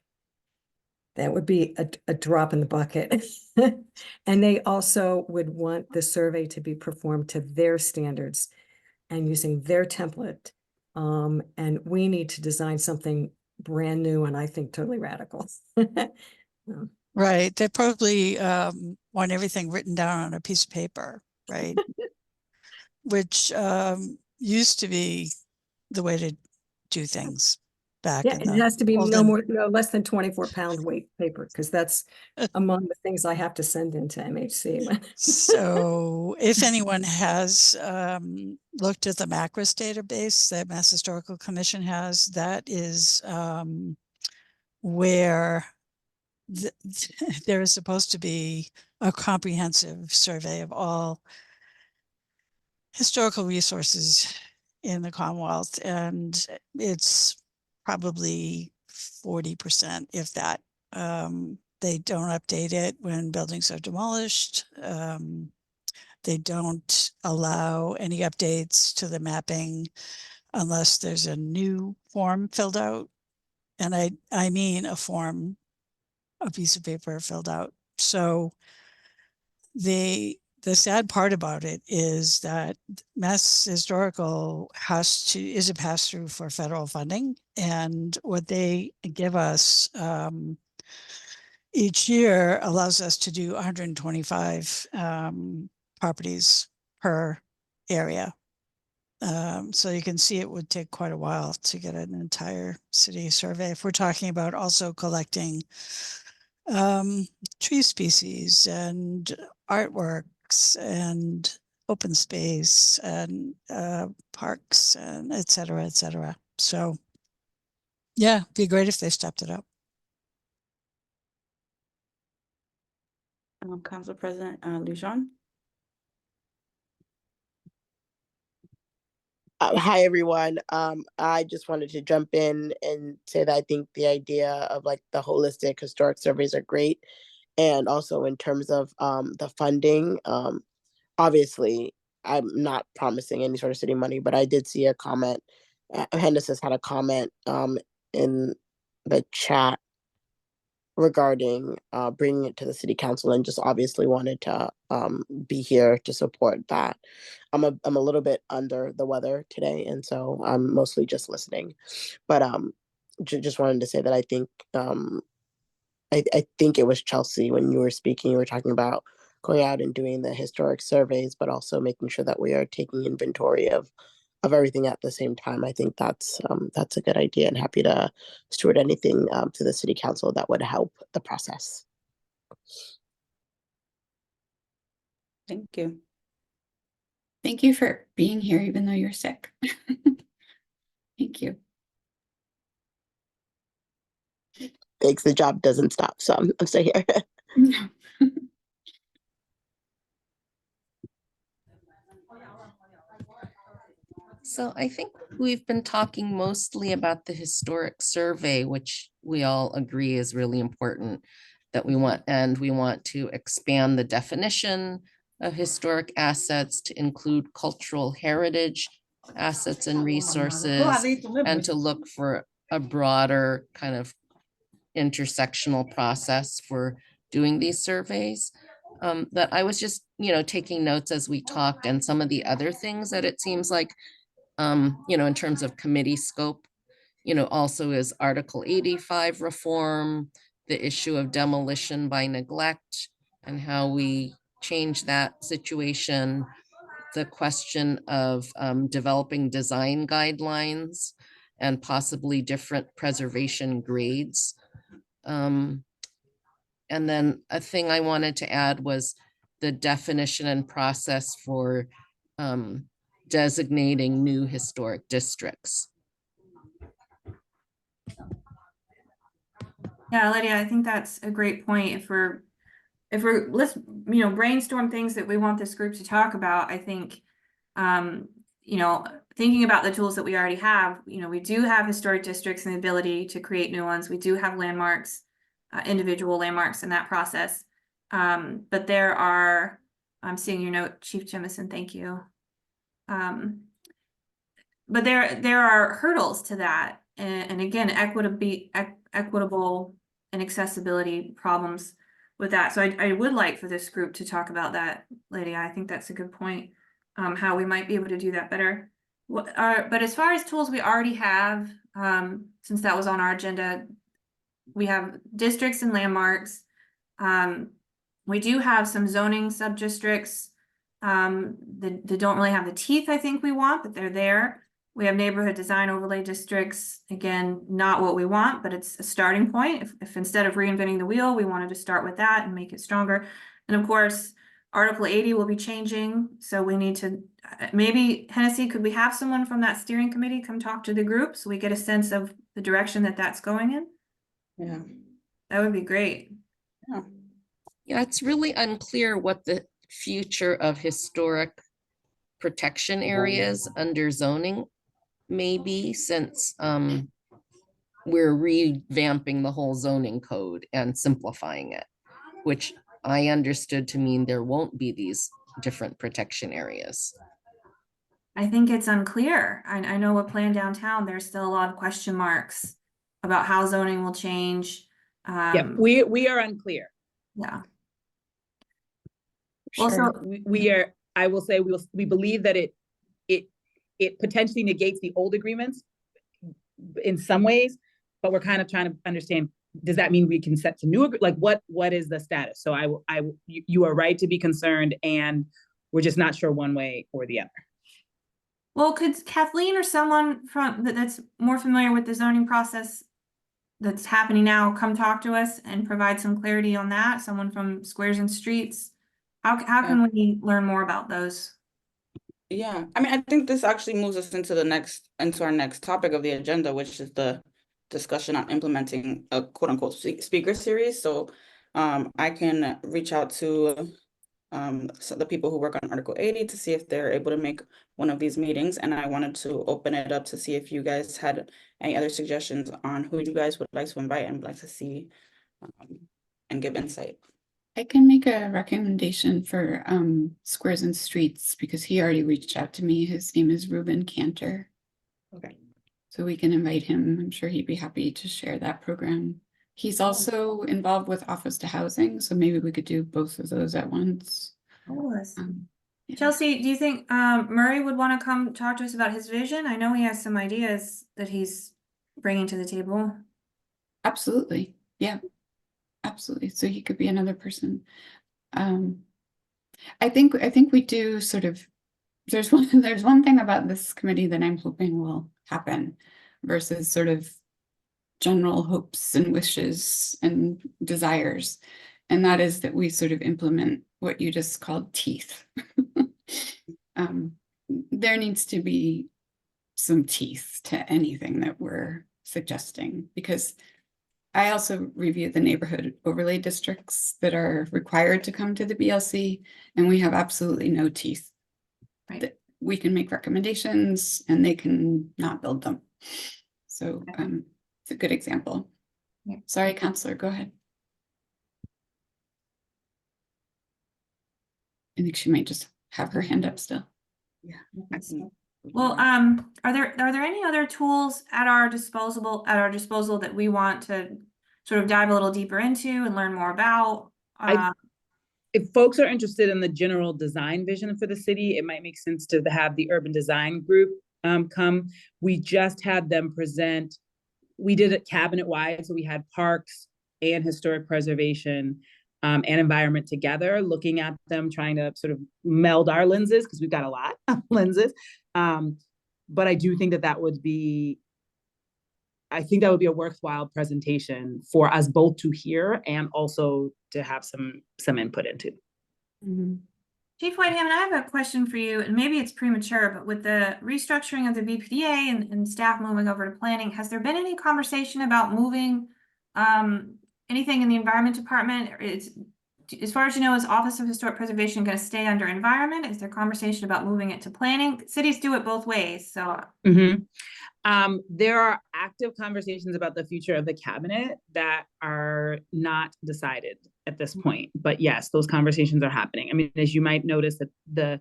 that would be a drop in the bucket. And they also would want the survey to be performed to their standards and using their template. And we need to design something brand new and I think totally radical. Right. They probably want everything written down on a piece of paper, right? Which used to be the way to do things back Yeah, in it the has to be olden- no less than 24-pound weight paper, because that's among the things I have to send into MHC. So if anyone has looked at the MACRIS database that Mass Historical Commission has, that is where there is supposed to be a comprehensive survey of all historical resources in the Commonwealth, and it's probably 40%, if that. They don't update it when buildings are demolished. they don't allow any updates to the mapping unless there's a new form filled out. And I mean a form, a piece of paper filled out. So the sad part about it is that Mass Historical is a pass-through for federal funding, and what they give us each year allows us to do 125 properties per area. So you can see it would take quite a while to get an entire city survey. If we're talking about also collecting tree species and artworks and open space and parks and et cetera, et cetera. So yeah, it'd be great if they stepped it up. Council President Lujan. Hi, everyone. I just wanted to jump in and say that I think the idea of like the holistic historic surveys are great. And also in terms of the funding, obviously, I'm not promising any sort of city money, but I did see a comment. Henderson had a comment in the chat regarding bringing it to the city council, and just obviously wanted to be here to support that. I'm a little bit under the weather today, and so I'm mostly just listening. But just wanted to say that I think I think it was Chelsea, when you were speaking, you were talking about going out and doing the historic surveys, but also making sure that we are taking inventory of everything at the same time. I think that's a good idea, and happy to steward anything to the city council that would help the process. Thank you. Thank you for being here, even though you're sick. Thank you. Thanks. The job doesn't stop, so I'm still here. No. So I think we've been talking mostly about the historic survey, which we all agree is really important that we want, and we want to expand the definition of historic assets to include cultural heritage assets and resources, and to look for a broader kind of intersectional process for doing these surveys. That I was just, taking notes as we talked, and some of the other things that it seems like, in terms of committee scope, also is Article 85 reform, the issue of demolition by neglect and how we change that situation, the question of developing design guidelines and possibly different preservation grades. And then a thing I wanted to add was the definition and process for designating new historic districts. Yeah, Lydia, I think that's a great point. Let's, brainstorm things that we want this group to talk about. I think, thinking about the tools that we already have, we do have historic districts and the ability to create new ones. We do have landmarks, individual landmarks in that process. But there are, I'm seeing your note, Chief Jemison, thank you. But there are hurdles to that. And again, equitable and accessibility problems with that. So I would like for this group to talk about that, Lydia. I think that's a good point, how we might be able to do that better. But as far as tools we already have, since that was on our agenda, we have districts and landmarks. We do have some zoning sub-districts that don't really have the teeth I think we want, but they're there. We have neighborhood design overlay districts. Again, not what we want, but it's a starting point. If instead of reinventing the wheel, we wanted to start with that and make it stronger. And of course, Article 80 will be changing. So we need to, maybe Hennessy, could we have someone from that steering committee come talk to the group so we get a sense of the direction that that's going in? Yeah. That would be great. Yeah, it's really unclear what the future of historic protection areas under zoning may be, since we're revamping the whole zoning code and simplifying it, which I understood to mean there won't be these different protection areas? I think it's unclear. I know with Plan Downtown, there's still a lot of question marks about how zoning will change. Yeah, we are unclear. Yeah. Sure. Also, We are, I will say, we believe that it potentially negates the old agreements in some ways, but we're kind of trying to understand, does that mean we can set some new, like what is the status? So you are right to be concerned, and we're just not sure one way or the other. well, could Kathleen or someone from that's more familiar with the zoning process that's happening now come talk to us and provide some clarity on that? Someone from Squares and Streets? How can we learn more about those? Yeah, I mean, I think this actually moves us into our next topic of the agenda, which is the discussion on implementing a quote unquote speaker series. So I can reach out to so the people who work on Article 80 to see if they're able to make one of these meetings. And I wanted to open it up to see if you guys had any other suggestions on who you guys would like to invite and would like to see and give insight. I can make a recommendation for Squares and Streets because he already reached out to me. His name is Ruben Cantor. Okay. So we can invite him. I'm sure he'd be happy to share that program. He's also involved with Office to Housing, so maybe we could do both of those at once. Yeah. Chelsea, do you think Murray would want to come talk to us about his vision? I know he has some ideas that he's bringing to the table. Absolutely. Yeah, absolutely. So he could be another person. I think we do sort of, there's one thing about this committee that I'm hoping will happen versus sort of general hopes and wishes and desires. And that is that we sort of implement what you just called teeth. There needs to be some teeth to anything that we're suggesting, because I also review the neighborhood overlay districts that are required to come to the BLC, and we have absolutely no teeth. Right. That we can make recommendations and they can not build them. So it's a good example. Yeah. Sorry, Counselor, go ahead. I think she might just have her hand up still. Yeah. Well, are there any other tools at our disposal that we want to sort of dive a little deeper into and learn more about? If folks are interested in the general design vision for the city, it might make sense to have the urban design group come. We just had them present. We did it cabinet wide, so we had parks and historic preservation and environment together, looking at them, trying to sort of meld our lenses, because we've got a lot of lenses. But I do think that would be, I think that would be a worthwhile presentation for us both to hear and also to have some input into. Mm-hmm. Chief Whitehammond, I have a question for you, and maybe it's premature, but with the restructuring of the BPDA and staff moving over to planning, has there been any conversation about moving anything in the environment department? As far as you know, is Office of Historic Preservation going to stay under environment? Is there conversation about moving it to planning? Cities do it both ways, so. There are active conversations about the future of the cabinet that are not decided at this point, but yes, those conversations are happening. I mean, as you might notice, that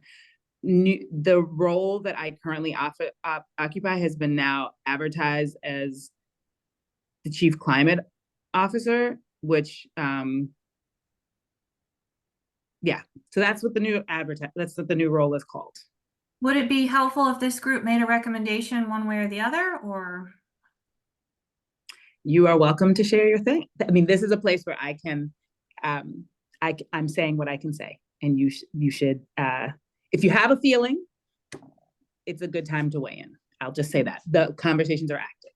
the role that I currently occupy has been now advertised as the Chief Climate Officer, which yeah, so that's what the new role is called. Would it be helpful if this group made a recommendation one way or the other, or? You are welcome to share your thing. I mean, this is a place where I can, I'm saying what I can say, and you should, if you have a feeling, it's a good time to weigh in. I'll just say that the conversations are active.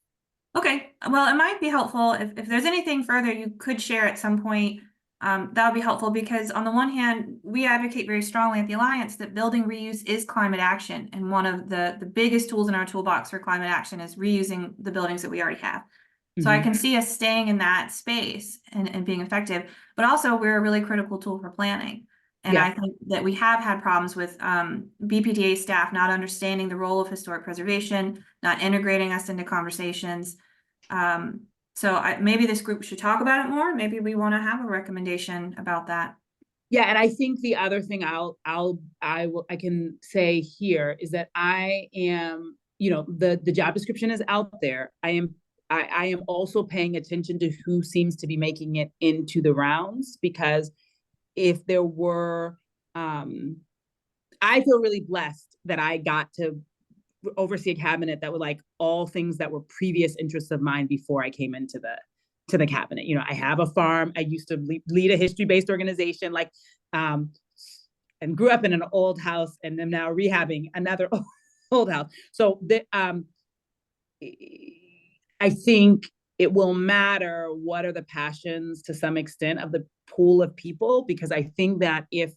Okay, well, it might be helpful if there's anything further you could share at some point. That would be helpful, because on the one hand, we advocate very strongly at the Alliance that building reuse is climate action. And one of the biggest tools in our toolbox for climate action is reusing the buildings that we already have. So I can see us staying in that space and being effective, but also we're a really critical tool for planning. And I think that we have had problems with BPDA staff not understanding the role of historic preservation, not integrating us into conversations. So maybe this group should talk about it more. Maybe we want to have a recommendation about that. Yeah, and I think the other thing I can say here is that I am, the job description is out there. I am also paying attention to who seems to be making it into the rounds, because if there were, I feel really blessed that I got to oversee a cabinet that were like all things that were previous interests of mine before I came into the cabinet. I have a farm. I used to lead a history-based organization, and grew up in an old house, and am now rehabbing another old house. So I think it will matter what are the passions to some extent of the pool of people, because I think that if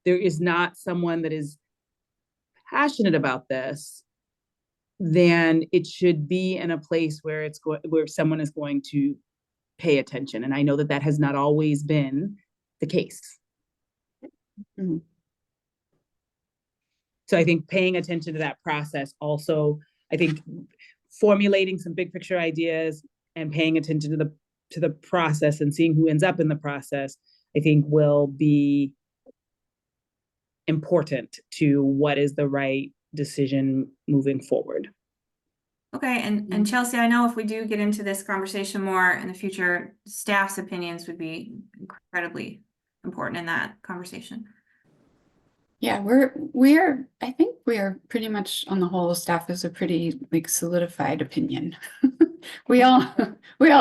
there is not someone that is passionate about this, then it should be in a place where where someone is going to pay attention. And I know that has not always been the case. Mhm. So I think paying attention to that process also, I think formulating some big picture ideas and paying attention to the process and seeing who ends up in the process, I think will be important to what is the right decision moving forward. Okay, and Chelsea, I know if we do get into this conversation more in the future, staff's opinions would be incredibly important in that conversation. Yeah, I think we are pretty much on the whole, staff is a pretty like solidified opinion. We all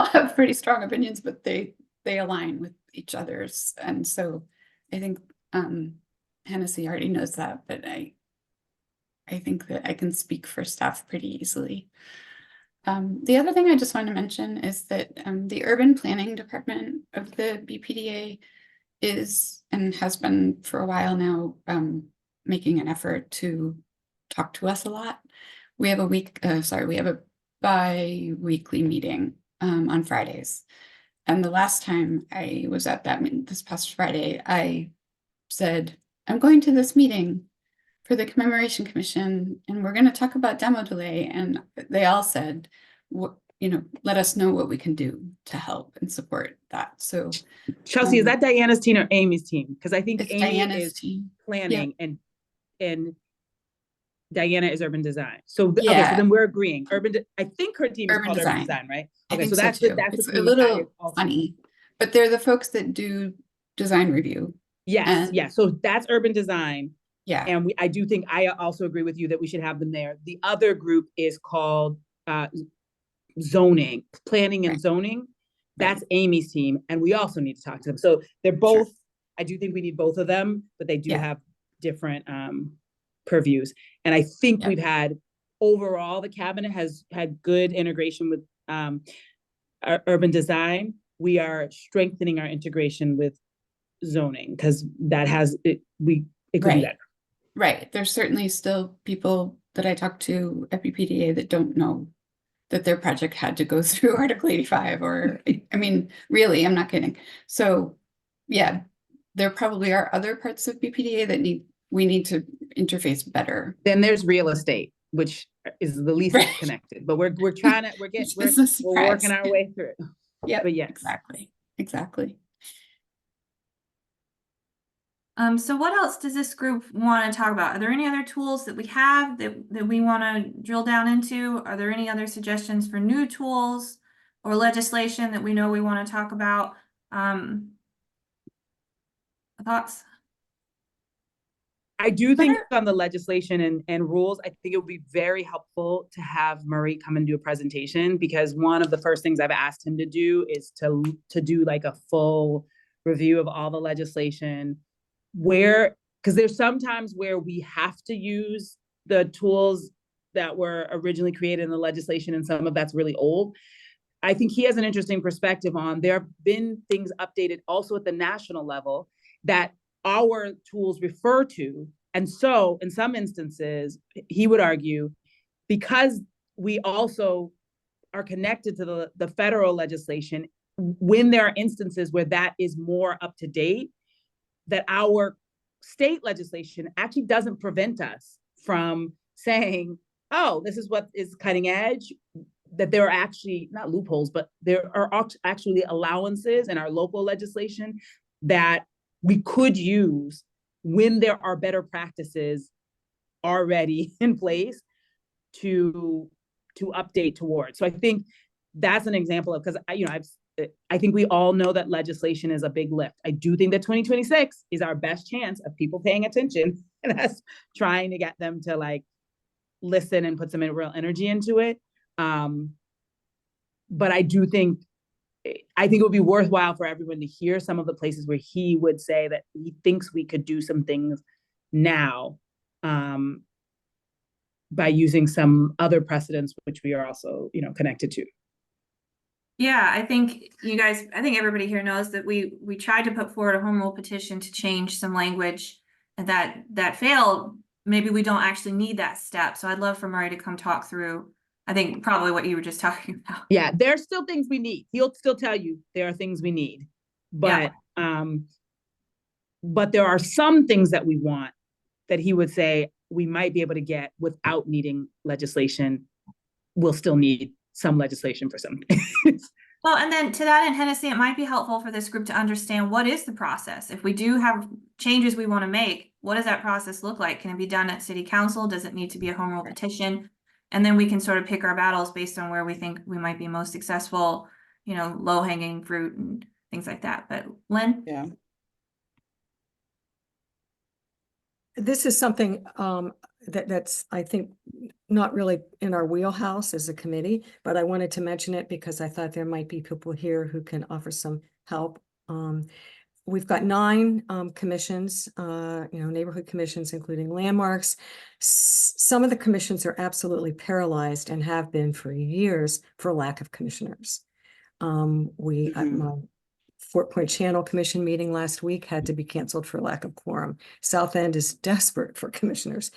have pretty strong opinions, but they align with each other's. And so I think Hennessy already knows that, but I think that I can speak for staff pretty easily. The other thing I just want to mention is that the urban planning department of the BPDA is and has been for a while now making an effort to talk to us a lot. We have a bi-weekly meeting on Fridays. And the last time I was at that meeting this past Friday, I said, I'm going to this meeting for the Commemoration Commission, and we're going to talk about demo delay. And they all said, let us know what we can do to help and support that. So Chelsea, is that Diana's team or Amy's team? Because I think it's Amy Diana's is team. planning and Diana is urban design. So okay, so Yeah. then we're agreeing. I think her team is Urban called urban design. design, right? I Okay, think so that's too. that's It's the a team little also. funny, but they're the folks that do design review. Yes, And- yes. So that's urban design. Yeah. And I do think I also agree with you that we should have them there. The other group is called zoning, planning and Right. zoning. That's Amy's team, and we also need to talk to them. So they're both, I do think we need both of them, but they do have different purviews. And I think we've had, overall, the cabinet has had good integration with our urban design. We are strengthening our integration with zoning, because that it could be better. Right. There's certainly still people that I talk to at BPDA that don't know that their project had to go through Article 85, or, I mean, really, I'm not kidding. So yeah, there probably are other parts of BPDA that we need to interface better. Then there's real estate, which is the least connected, but we're working our way through. Yeah, but yes, exactly. So what else does this group want to talk about? Are there any other tools that we have that we want to drill down into? Are there any other suggestions for new tools or legislation that we know we want to talk about? Thoughts? I do think on the legislation and rules, I think it would be very helpful to have Murray come and do a presentation, because one of the first things I've asked him to do is to do like a full review of all the legislation, because there's sometimes where we have to use the tools that were originally created in the legislation, and some of that's really old. I think he has an interesting perspective on, there have been things updated also at the national level that our tools refer to. And so in some instances, he would argue, because we also are connected to the federal legislation, when there are instances where that is more up to date, that our state legislation actually doesn't prevent us from saying, oh, this is what is cutting edge, that there are actually not loopholes, but there are actually allowances in our local legislation that we could use when there are better practices already in place to update towards. So I think that's an example of, because I think we all know that legislation is a big lift. I do think that 2026 is our best chance of people paying attention and us trying to get them to like listen and put some real energy into it. But I think it would be worthwhile for everyone to hear some of the places where he would say that he thinks we could do some things now, by using some other precedents, which we are also, connected to. Yeah, I think everybody here knows that we tried to put forward a home rule petition to change some language that failed. Maybe we don't actually need that step. So I'd love for Murray to come talk through, I think probably what you were just talking about. Yeah, there's still things we need. He'll still tell you there are things we need, but there are some things that we want that he would say we might be able to get without needing legislation. We'll still need some legislation for some things. Well, and then to that end, Hennessy, it might be helpful for this group to understand what is the process. If we do have changes we want to make, what does that process look like? Can it be done at city council? Does it need to be a home rule petition? And then we can sort of pick our battles based on where we think we might be most successful, low hanging fruit and things like that. But Lynn? Yeah. This is something that's, I think, not really in our wheelhouse as a committee, but I wanted to mention it because I thought there might be people here who can offer some help. We've got 9 commissions, neighborhood commissions, including landmarks. Some of the commissions are absolutely paralyzed and have been for years for lack of commissioners. My Fort Point Channel Commission meeting last week had to be canceled for lack of quorum. South End is desperate for commissioners,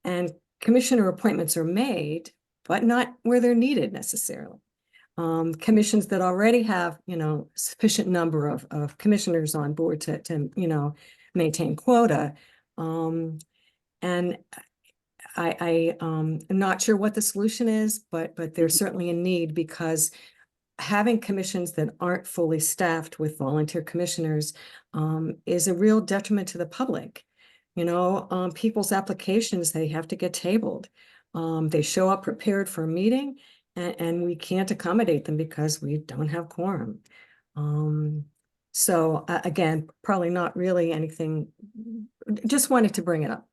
and commissioner appointments are made, but not where they're needed necessarily. Commissions that already have, sufficient number of commissioners on board to maintain quota. And I am not sure what the solution is, but there's certainly a need, because having commissions that aren't fully staffed with volunteer commissioners is a real detriment to the public. People's applications, they have to get tabled. They show up prepared for a meeting, and we can't accommodate them because we don't have quorum. So again, probably not really anything, just wanted to bring it up.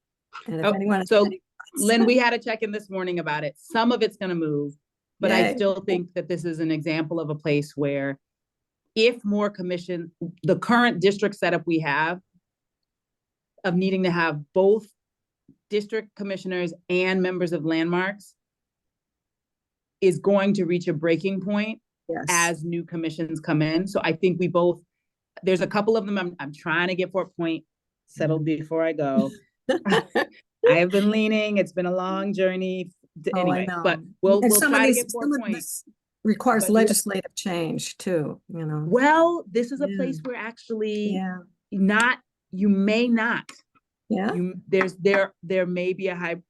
And if anyone has any Lynn, we had a check-in this morning about it. Some of it's going to move, but I still think that this is an example of a place where if more commission, the current district setup we have of needing to have both district commissioners and members of landmarks is going to reach a breaking point as new commissions come in. So I think there's a couple of them I'm trying to get Fort Point settled before I go. I have been leaning, it's been a long journey. Anyway, but we'll try to get Fort Point. Requires legislative change too, Well, this is a place where actually you may not. Yeah. There may be a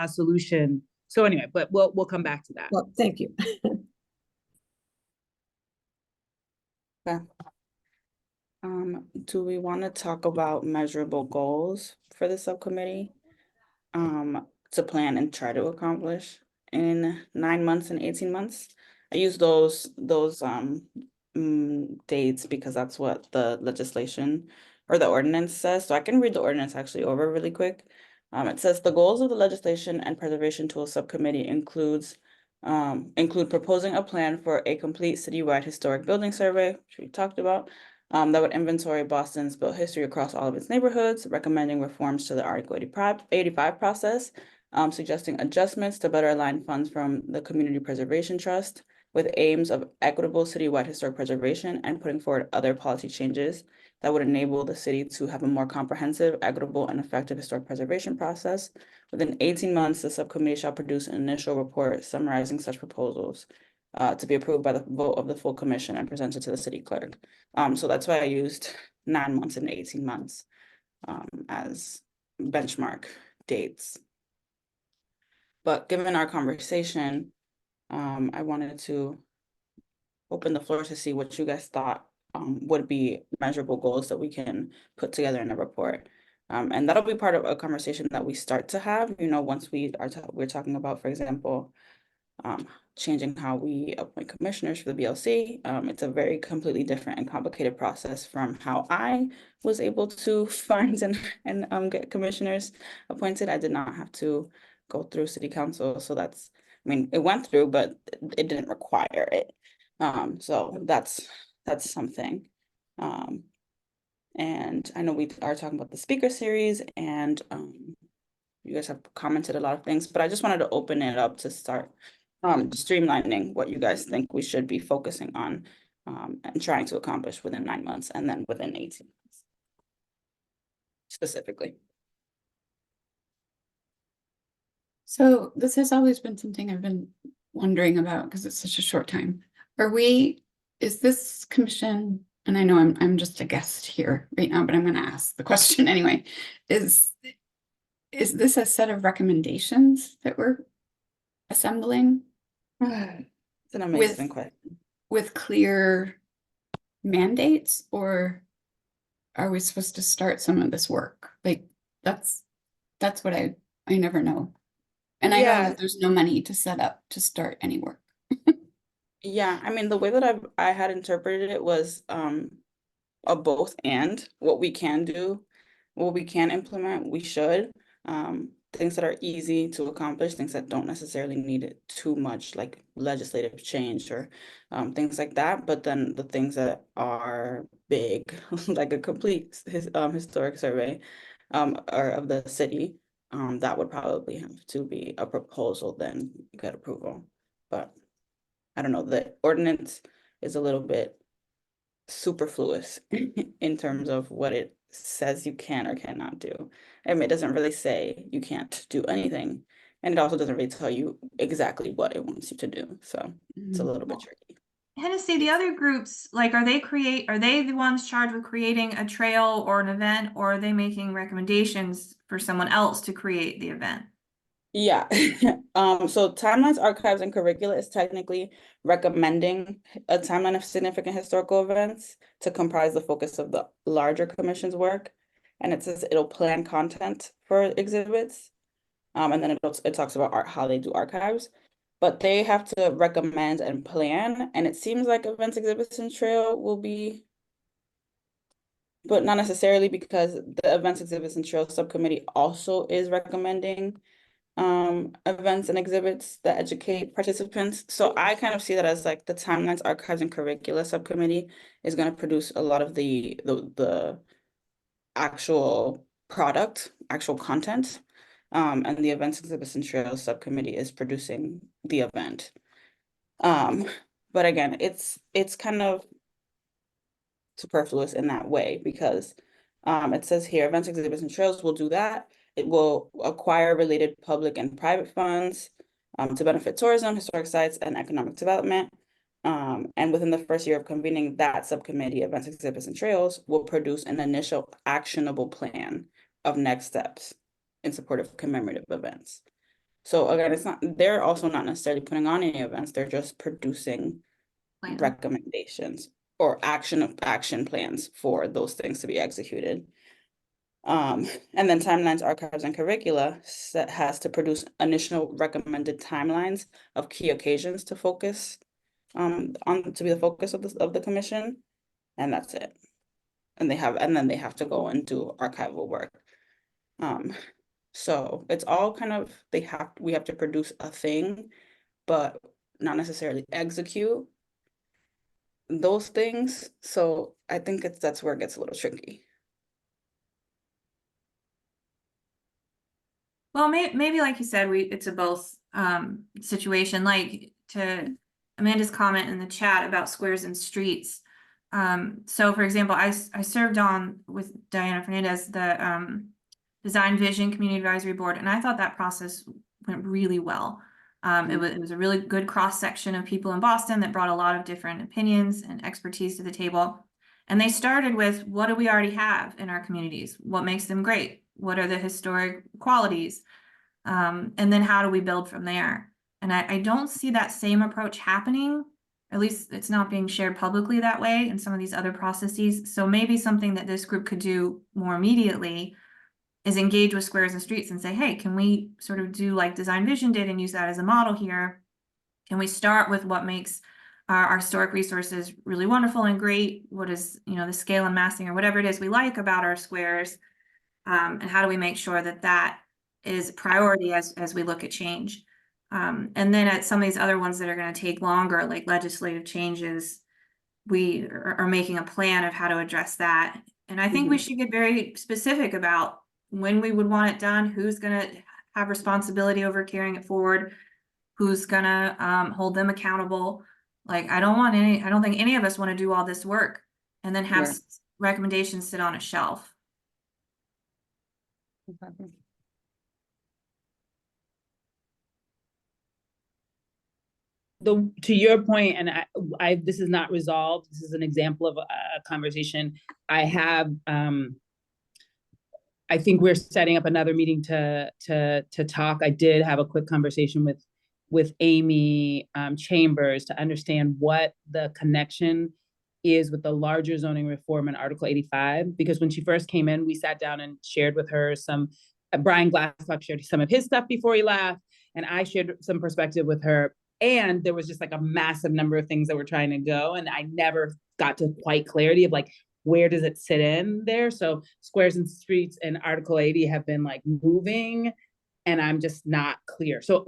solution. So anyway, but we'll come back to that. Well, thank you. Okay. Do we want to talk about measurable goals for the subcommittee? To plan and try to accomplish in 9 months and 18 months. I use those dates because that's what the legislation or the ordinance says. So I can read the ordinance actually over really quick. It says the goals of the legislation and preservation tools subcommittee include proposing a plan for a complete citywide historic building survey, which we talked about, that would inventory Boston's built history across all of its neighborhoods, recommending reforms to the Article 85 process, suggesting adjustments to better align funds from the Community Preservation Trust with aims of equitable citywide historic preservation, and putting forward other policy changes that would enable the city to have a more comprehensive, equitable, and effective historic preservation process. Within 18 months, the subcommittee shall produce an initial report summarizing such proposals to be approved by the vote of the full commission and presented to the city clerk. So that's why I used 9 months and 18 months as benchmark dates. But given our conversation, I wanted to open the floor to see what you guys thought would be measurable goals that we can put together in a report. And that'll be part of a conversation that we start to have, you know, once we're talking about, for example, changing how we appoint commissioners for the BLC. It's a very completely different and complicated process from how I was able to find and get commissioners appointed. I did not have to go through city council, so that's, I mean, it went through, but it didn't require it. So that's something. And I know we are talking about the speaker series, and you guys have commented a lot of things, but I just wanted to open it up to start streamlining what you guys think we should be focusing on and trying to accomplish within 9 months and then within 18 months specifically. So this has always been something I've been wondering about because it's such a short time. Is this commission, and I know I'm just a guest here right now, but I'm going to ask the question anyway, is this a set of recommendations that we're assembling It's an amazing question. with clear mandates, or are we supposed to start some of this work? Like that's what I never know. And I know Yeah. that there's no money to set up to start any work. Yeah, I mean, the way that I had interpreted it was a both and. What we can do, what we can implement, we should. Things that are easy to accomplish, things that don't necessarily need it too much, like legislative change or things like that. But then the things that are big, like a complete historic survey or of the city, that would probably have to be a proposal, then get approval. But I don't know, the ordinance is a little bit superfluous in terms of what it says you can or cannot do. I mean, it doesn't really say you can't do anything. And it also doesn't really tell you exactly what it wants you to do. So it's a little bit tricky. Hennessy, the other groups, like, are they the ones charged with creating a trail or an event, or are they making recommendations for someone else to create the event? Yeah. So Timelines, Archives, and Curricula is technically recommending a timeline of significant historical events to comprise the focus of the larger commission's work. And it says it'll plan content for exhibits. And then it talks about how they do archives. But they have to recommend and plan. And it seems like events, exhibits, and trail will be, but not necessarily, because the events, exhibits, and trail subcommittee also is recommending events and exhibits that educate participants. So I kind of see that as like the Timelines, Archives, and Curricula subcommittee is going to produce a lot of the actual product, actual content. And the events, exhibits, and trails subcommittee is producing the event. But again, it's kind of superfluous in that way, because it says here, events, exhibits, and trails will do that. It will acquire related public and private funds to benefit tourism, historic sites, and economic development. And within the first year of convening that subcommittee, events, exhibits, and trails will produce an initial actionable plan of next steps in support of commemorative events. So again, they're also not necessarily putting on any events, they're just producing recommendations or action plans for those things to be executed. And then Timelines, Archives, and Curricula has to produce initial recommended timelines of key occasions to focus to be the focus of the commission, and that's it. And then they have to go and do archival work. So it's all kind of we have to produce a thing, but not necessarily execute those things. So I think that's where it gets a little tricky. Well, maybe like you said, it's a both situation. Like, to Amanda's comment in the chat about squares and streets. So for example, I served on with Diana Fernandez the Design Vision Community Advisory Board, and I thought that process went really well. It was a really good cross section of people in Boston that brought a lot of different opinions and expertise to the table. And they started with, what do we already have in our communities? What makes them great? What are the historic qualities? And then how do we build from there? And I don't see that same approach happening at least it's not being shared publicly that way in some of these other processes. So maybe something that this group could do more immediately is engage with Squares and Streets and say, hey, can we sort of do like Design Vision did and use that as a model here? Can we start with what makes our historic resources really wonderful and great? What is, you know, the scale and massing or whatever it is we like about our squares? And how do we make sure that that is priority as we look at change? And then at some of these other ones that are going to take longer, like legislative changes, we are making a plan of how to address that. And I think we should get very specific about when we would want it done, who's going to have responsibility over carrying it forward, who's going to hold them accountable. Like, I don't think any of us want to do all this work and then have Right. recommendations sit on a shelf. To your point, and I this is not resolved. This is an example of a conversation I have. I think we're setting up another meeting to talk. I did have a quick conversation with Amy Chambers to understand what the connection is with the larger zoning reform in Article 85. Because when she first came in, we sat down and shared with her some. Brian Glasscock shared some of his stuff before he left, and I shared some perspective with her. And there was just like a massive number of things that were trying to go, and I never got to quite clarity of like, where does it sit in there? So Squares and Streets and Article 80 have been like moving, and I'm just not clear. So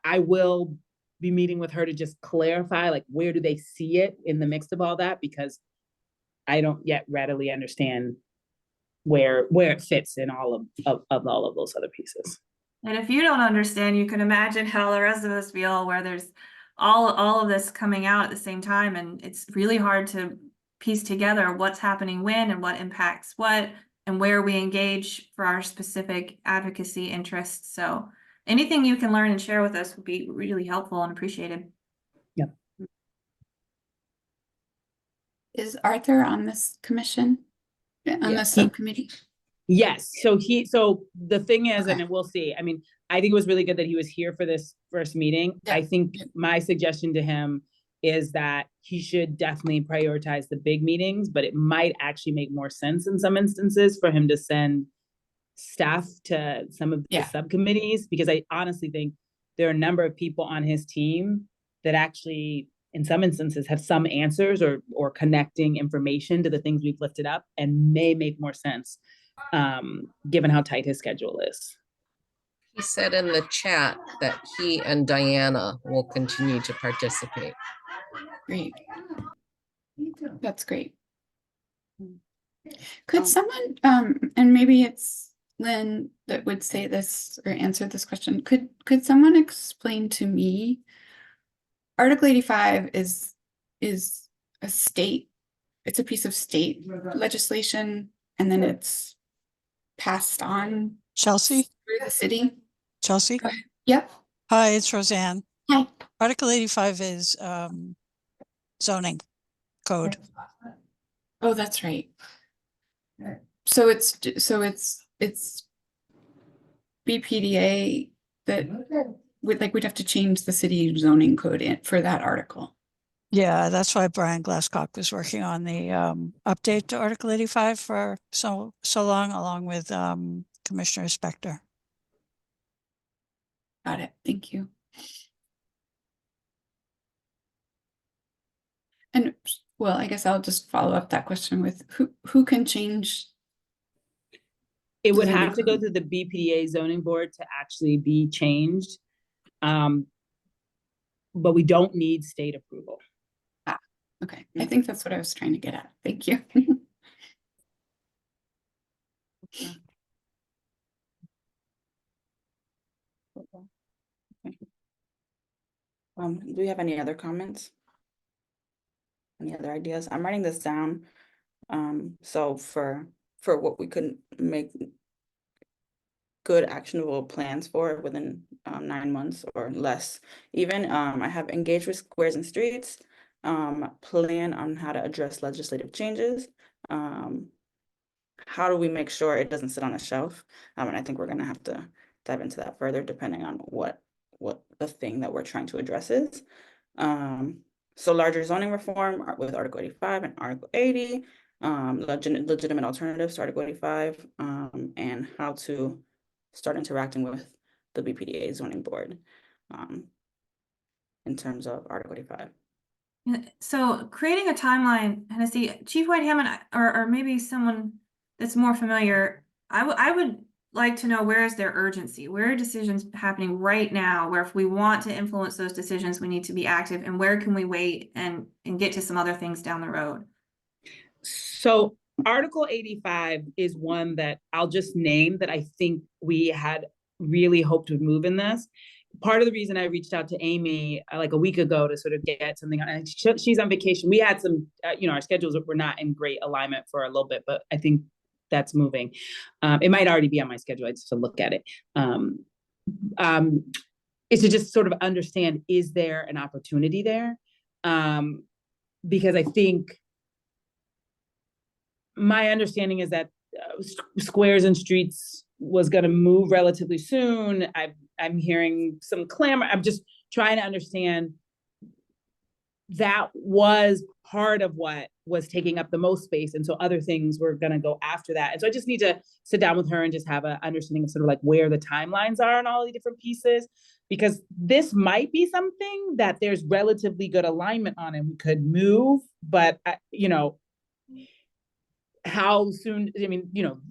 I will be meeting with her to just clarify, like, where do they see it in the mix of all that? Because I don't yet readily understand where it fits in all of all of those other pieces. And if you don't understand, you can imagine how the rest of us feel, where there's all of this coming out at the same time, and it's really hard to piece together what's happening when and what impacts what and where we engage for our specific advocacy interests. So anything you can learn and share with us would be really helpful and appreciated. Yep. Is Arthur on this commission? On the subcommittee? Yes. So the thing is, and we'll see. I mean, I think it was really good that he was here for this first meeting. Yeah. I think my suggestion to him is that he should definitely prioritize the big meetings, but it might actually make more sense in some instances for him to send staff to some of the subcommittees, because I honestly think there are a number of people on his team that actually, in some instances, have some answers or connecting information to the things we've lifted up, and may make more sense given how tight his schedule is. He said in the chat that he and Diana will continue to participate. Great. That's great. Could someone, and maybe it's Lynn that would say this or answer this question, could someone explain to me, Article 85 is a state, it's a piece of state legislation, and then it's passed on Chelsea? through the city? Chelsea? Go ahead. Yep. Hi, it's Roseanne. Hi. Article 85 is zoning code. Oh, that's right. So it's BPDA that we'd have to change the city zoning code for that article. Yeah, that's why Brian Glasscock was working on the update to Article 85 for so long, along with Commissioner Spector. Got it. Thank you. And well, I guess I'll just follow up that question with who can change? It would have to go through the BPDA zoning board to actually be changed. But we don't need state approval. Okay, I think that's what I was trying to get at. Thank you. Do we have any other comments? Any other ideas? I'm writing this down. So for what we could make good actionable plans for within 9 months or less. Even I have engaged with Squares and Streets, plan on how to address legislative changes. How do we make sure it doesn't sit on a shelf? And I think we're gonna have to dive into that further depending on what the thing that we're trying to address is. So larger zoning reform with Article 85 and Article 80, legitimate alternatives to Article 85, and how to start interacting with the BPDA zoning board, in terms of Article 85. So creating a timeline, Hennessy, Chief White Hammond, or maybe someone that's more familiar, I would like to know, where is their urgency? Where are decisions happening right now, where if we want to influence those decisions, we need to be active, and where can we wait and get to some other things down the road? So Article 85 is one that I'll just name that I think we had really hoped would move in this. Part of the reason I reached out to Amy like a week ago to sort of get something on, and she's on vacation. We had some, our schedules were not in great alignment for a little bit, but I think that's moving. It might already be on my schedule. I just have to look at it. Is to just sort of understand, is there an opportunity there? Because I think my understanding is that squares and streets was going to move relatively soon. I'm hearing some clamor. I'm just trying to understand. That was part of what was taking up the most space. And so other things were going to go after that. And so I just need to sit down with her and just have an understanding of sort of like where the timelines are on all the different pieces, because this might be something that there's relatively good alignment on and we could move, but how soon,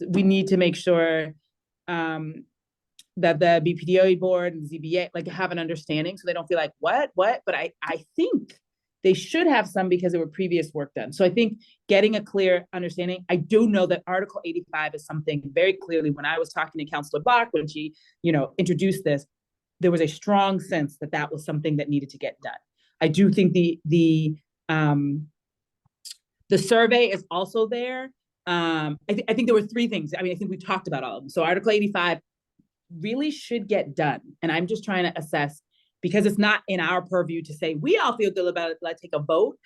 we need to make sure that the BPDA board and ZBA like have an understanding so they don't feel like, what? But I think they should have some because there were previous work done. So I think getting a clear understanding. I do know that Article 85 is something very clearly, when I was talking to Councilor Bach, when she, introduced this, there was a strong sense that that was something that needed to get done. I do think the survey is also there. I think there were three things. I think we talked about all of them. So Article 85 really should get done. And I'm just trying to assess, because it's not in our purview to say, we all feel good about it, let's take a vote.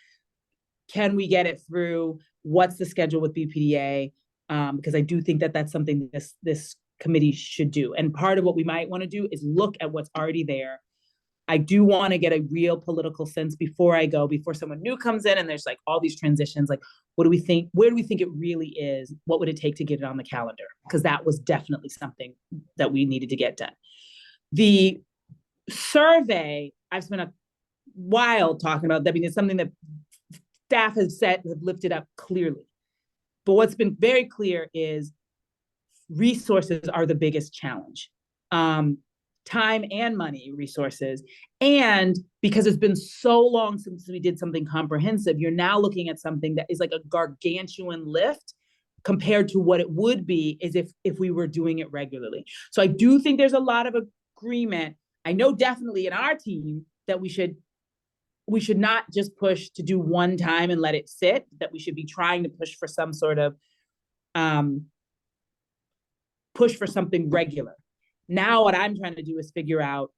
Can we get it through? What's the schedule with BPDA? Because I do think that that's something this committee should do. And part of what we might want to do is look at what's already there. I do want to get a real political sense before someone new comes in and there's like all these transitions, like, what do we think? Where do we think it really is? What would it take to get it on the calendar? Because that was definitely something that we needed to get done. The survey, I've spent a while talking about that. It's something that staff have lifted up clearly. But what's been very clear is resources are the biggest challenge. Time and money, resources. And because it's been so long since we did something comprehensive, you're now looking at something that is like a gargantuan lift compared to what it would be as if we were doing it regularly. So I do think there's a lot of agreement. I know definitely in our team that we should not just push to do one time and let it sit, that we should be trying to push for some sort of push for something regular. Now what I'm trying to do is figure out,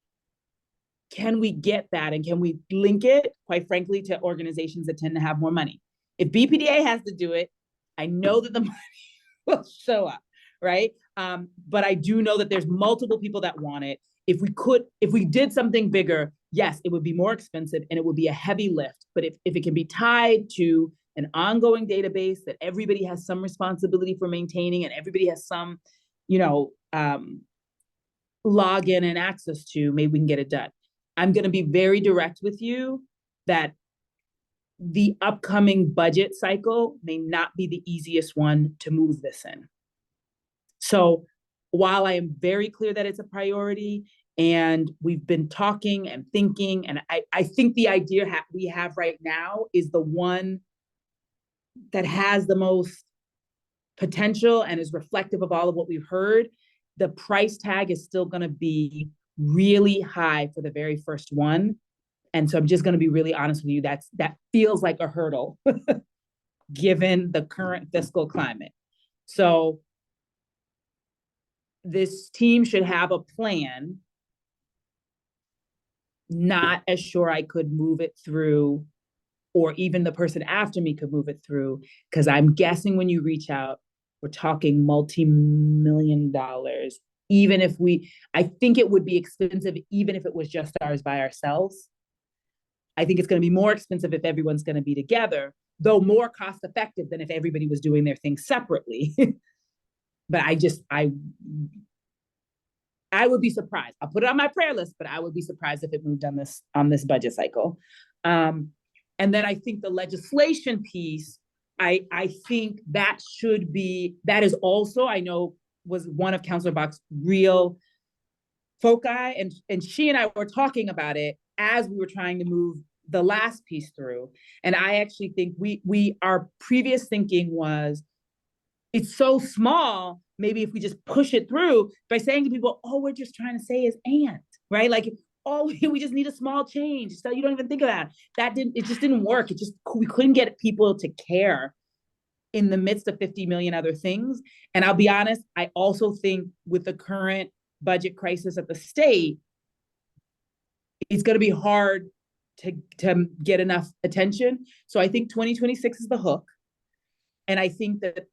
can we get that and can we link it, quite frankly, to organizations that tend to have more money? If BPDA has to do it, I know that the money will show up, right? But I do know that there's multiple people that want it. If we did something bigger, yes, it would be more expensive and it would be a heavy lift. But if it can be tied to an ongoing database that everybody has some responsibility for maintaining and everybody has some, login and access to, maybe we can get it done. I'm going to be very direct with you that the upcoming budget cycle may not be the easiest one to move this in. So while I am very clear that it's a priority and we've been talking and thinking, and I think the idea we have right now is the one that has the most potential and is reflective of all of what we've heard, the price tag is still going to be really high for the very first one. And so I'm just going to be really honest with you, that feels like a hurdle given the current fiscal climate. So this team should have a plan. Not as sure I could move it through, or even the person after me could move it through, because I'm guessing when you reach out, we're talking multi-million dollars. Even if I think it would be expensive, even if it was just ours by ourselves. I think it's going to be more expensive if everyone's going to be together, though more cost effective than if everybody was doing their thing separately. But I would be surprised. I'll put it on my prayer list, but I would be surprised if it moved on this budget cycle. And then I think the legislation piece, I think that is also, I know, was one of Councilor Bach's real foci, and she and I were talking about it as we were trying to move the last piece through. And I actually think our previous thinking was, it's so small, maybe if we just push it through by saying to people, all we're just trying to say is and, right? Like, oh, we just need a small change. So you don't even think of that. It just didn't work. We couldn't get people to care in the midst of 50 million other things. And I'll be honest, I also think with the current budget crisis at the state, it's going to be hard to get enough attention. So I think 2026 is the hook. And I think that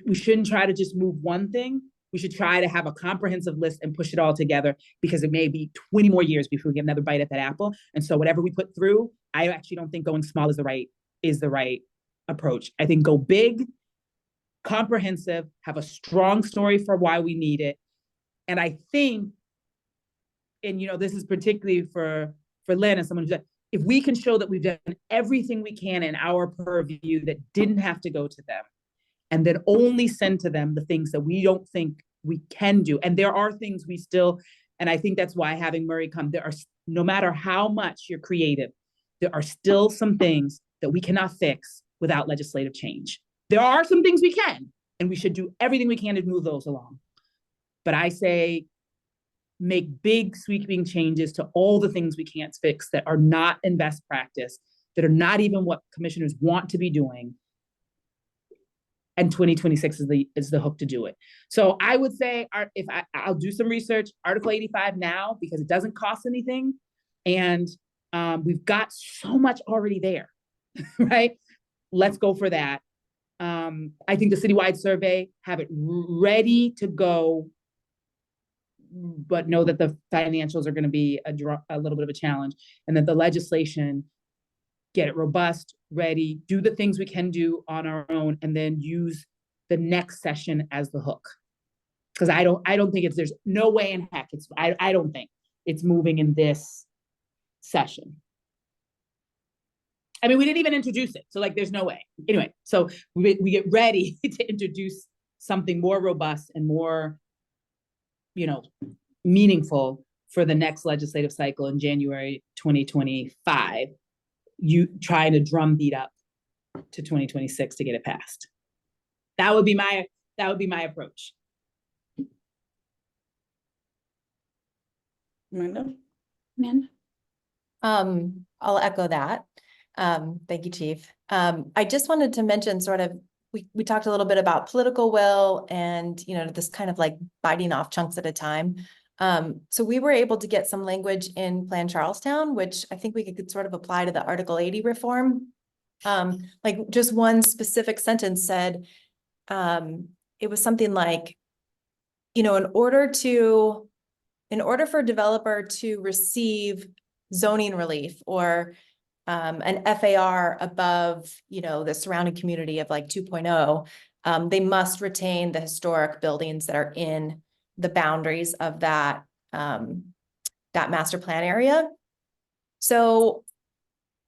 we shouldn't try to just move one thing. We should try to have a comprehensive list and push it all together, because it may be 20 more years before we get another bite at that apple. And so whatever we put through, I actually don't think going small is the right approach. I think go big, comprehensive, have a strong story for why we need it. And I think, and this is particularly for Lynn and someone who's like, if we can show that we've done everything we can in our purview that didn't have to go to them, and then only send to them the things that we don't think we can do. And there are things we still, and I think that's why having Murray come, no matter how much you're creative, there are still some things that we cannot fix without legislative change. There are some things we can, and we should do everything we can to move those along. But I say, make big sweeping changes to all the things we can't fix that are not in best practice, that are not even what commissioners want to be doing. And 2026 is the hook to do it. So I would say, I'll do some research, Article 85 now, because it doesn't cost anything. And we've got so much already there, right? Let's go for that. I think the citywide survey, have it ready to go, but know that the financials are going to be a little bit of a challenge, and that the legislation, get it robust, ready, do the things we can do on our own, and then use the next session as the hook. Because I don't think there's no way in heck I don't think it's moving in this session. I mean, we didn't even introduce it, so like there's no way. Anyway, so we get ready to introduce something more robust and more, meaningful for the next legislative cycle in January 2025. You trying to drum beat up to 2026 to get it passed. That would be my approach. Amanda? I'll echo that. Thank you, Chief. I just wanted to mention we talked a little bit about political will and, this kind of like biting off chunks at a time. So we were able to get some language in Plan Charlestown, which I think we could sort of apply to the Article 80 reform. Like just one specific sentence said, it was something like, in order for a developer to receive zoning relief or an FAR above, the surrounding community of like 2.0, they must retain the historic buildings that are in the boundaries of that master plan area. So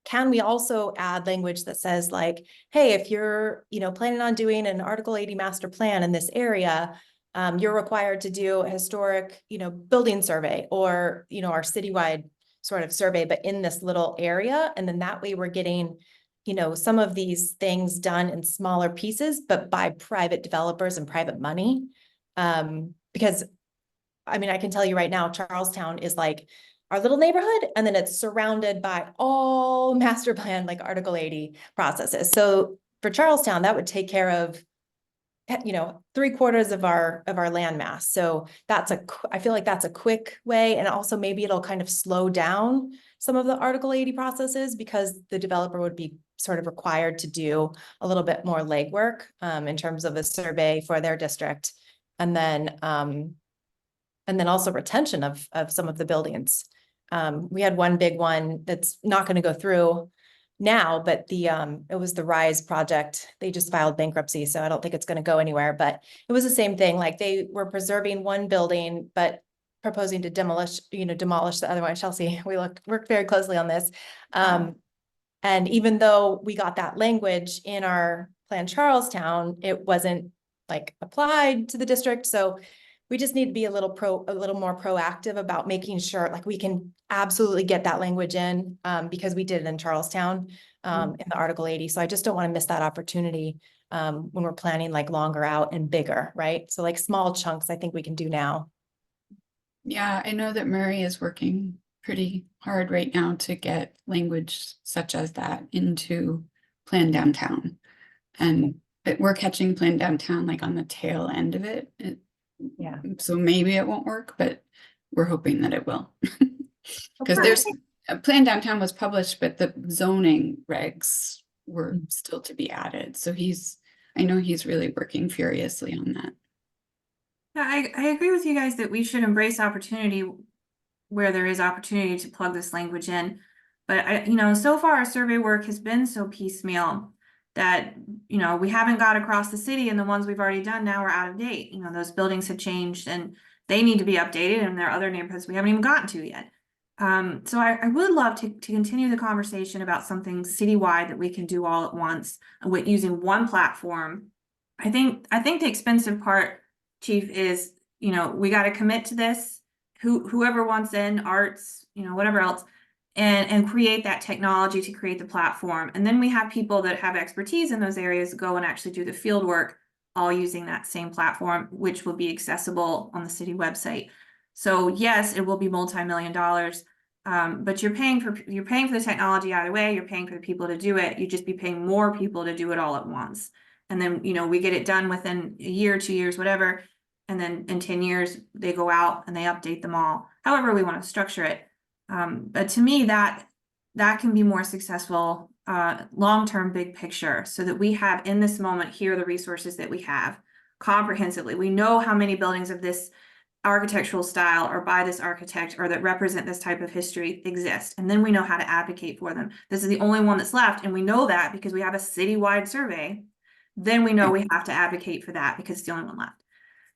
can we also add language that says like, hey, if you're, planning on doing an Article 80 master plan in this area, you're required to do a historic, building survey or, our citywide sort of survey, but in this little area. And then that way we're getting, some of these things done in smaller pieces, but by private developers and private money. Because I mean, I can tell you right now, Charlestown is like our little neighborhood, and then it's surrounded by all master plan, like Article 80 processes. So for Charlestown, that would take care of, 3/4 of our land mass. So I feel like that's a quick way. And also maybe it'll kind of slow down some of the Article 80 processes, because the developer would be sort of required to do a little bit more legwork in terms of a survey for their district. And then also retention of some of the buildings. We had one big one that's not going to go through now, but it was the RISE project. They just filed bankruptcy, so I don't think it's going to go anywhere, but it was the same thing. Like they were preserving one building, but proposing to demolish the other one. Chelsea, we worked very closely on this. And even though we got that language in our Plan Charlestown, it wasn't like applied to the district. So we just need to be a little more proactive about making sure like we can absolutely get that language in, because we did it in Charlestown, in the Article 80. So I just don't want to miss that opportunity, when we're planning like longer out and bigger, right? So like small chunks, I think we can do now. Yeah, I know that Murray is working pretty hard right now to get language such as that into Plan Downtown. And we're catching Plan Downtown like on the tail end of it. Yeah. So maybe it won't work, but we're hoping that it will. Because there's a Plan Downtown was published, but the zoning regs were still to be added. So I know he's really working furiously on that. Yeah, I agree with you guys that we should embrace opportunity where there is opportunity to plug this language in. But so far our survey work has been so piecemeal that, we haven't got across the city, and the ones we've already done now are out of date. Those buildings have changed and they need to be updated, and there are other neighborhoods we haven't even gotten to yet. So I would love to continue the conversation about something citywide that we can do all at once with using one platform. I think the expensive part, Chief, is, we got to commit to this. Whoever wants in arts, whatever else, and create that technology to create the platform. And then we have people that have expertise in those areas go and actually do the field work, all using that same platform, which will be accessible on the city website. So yes, it will be multi-million dollars, but you're paying for the technology either way. You're paying for the people to do it. You just be paying more people to do it all at once. And then, we get it done within a year, 2 years, whatever. And then in 10 years, they go out and they update them all, however we want to structure it. But to me, that can be more successful, long-term, big picture, so that we have in this moment here the resources that we have comprehensively. We know how many buildings of this architectural style or by this architect or that represent this type of history exist. And then we know how to advocate for them. This is the only one that's left. And we know that because we have a citywide survey. Then we know we have to advocate for that because it's the only one left.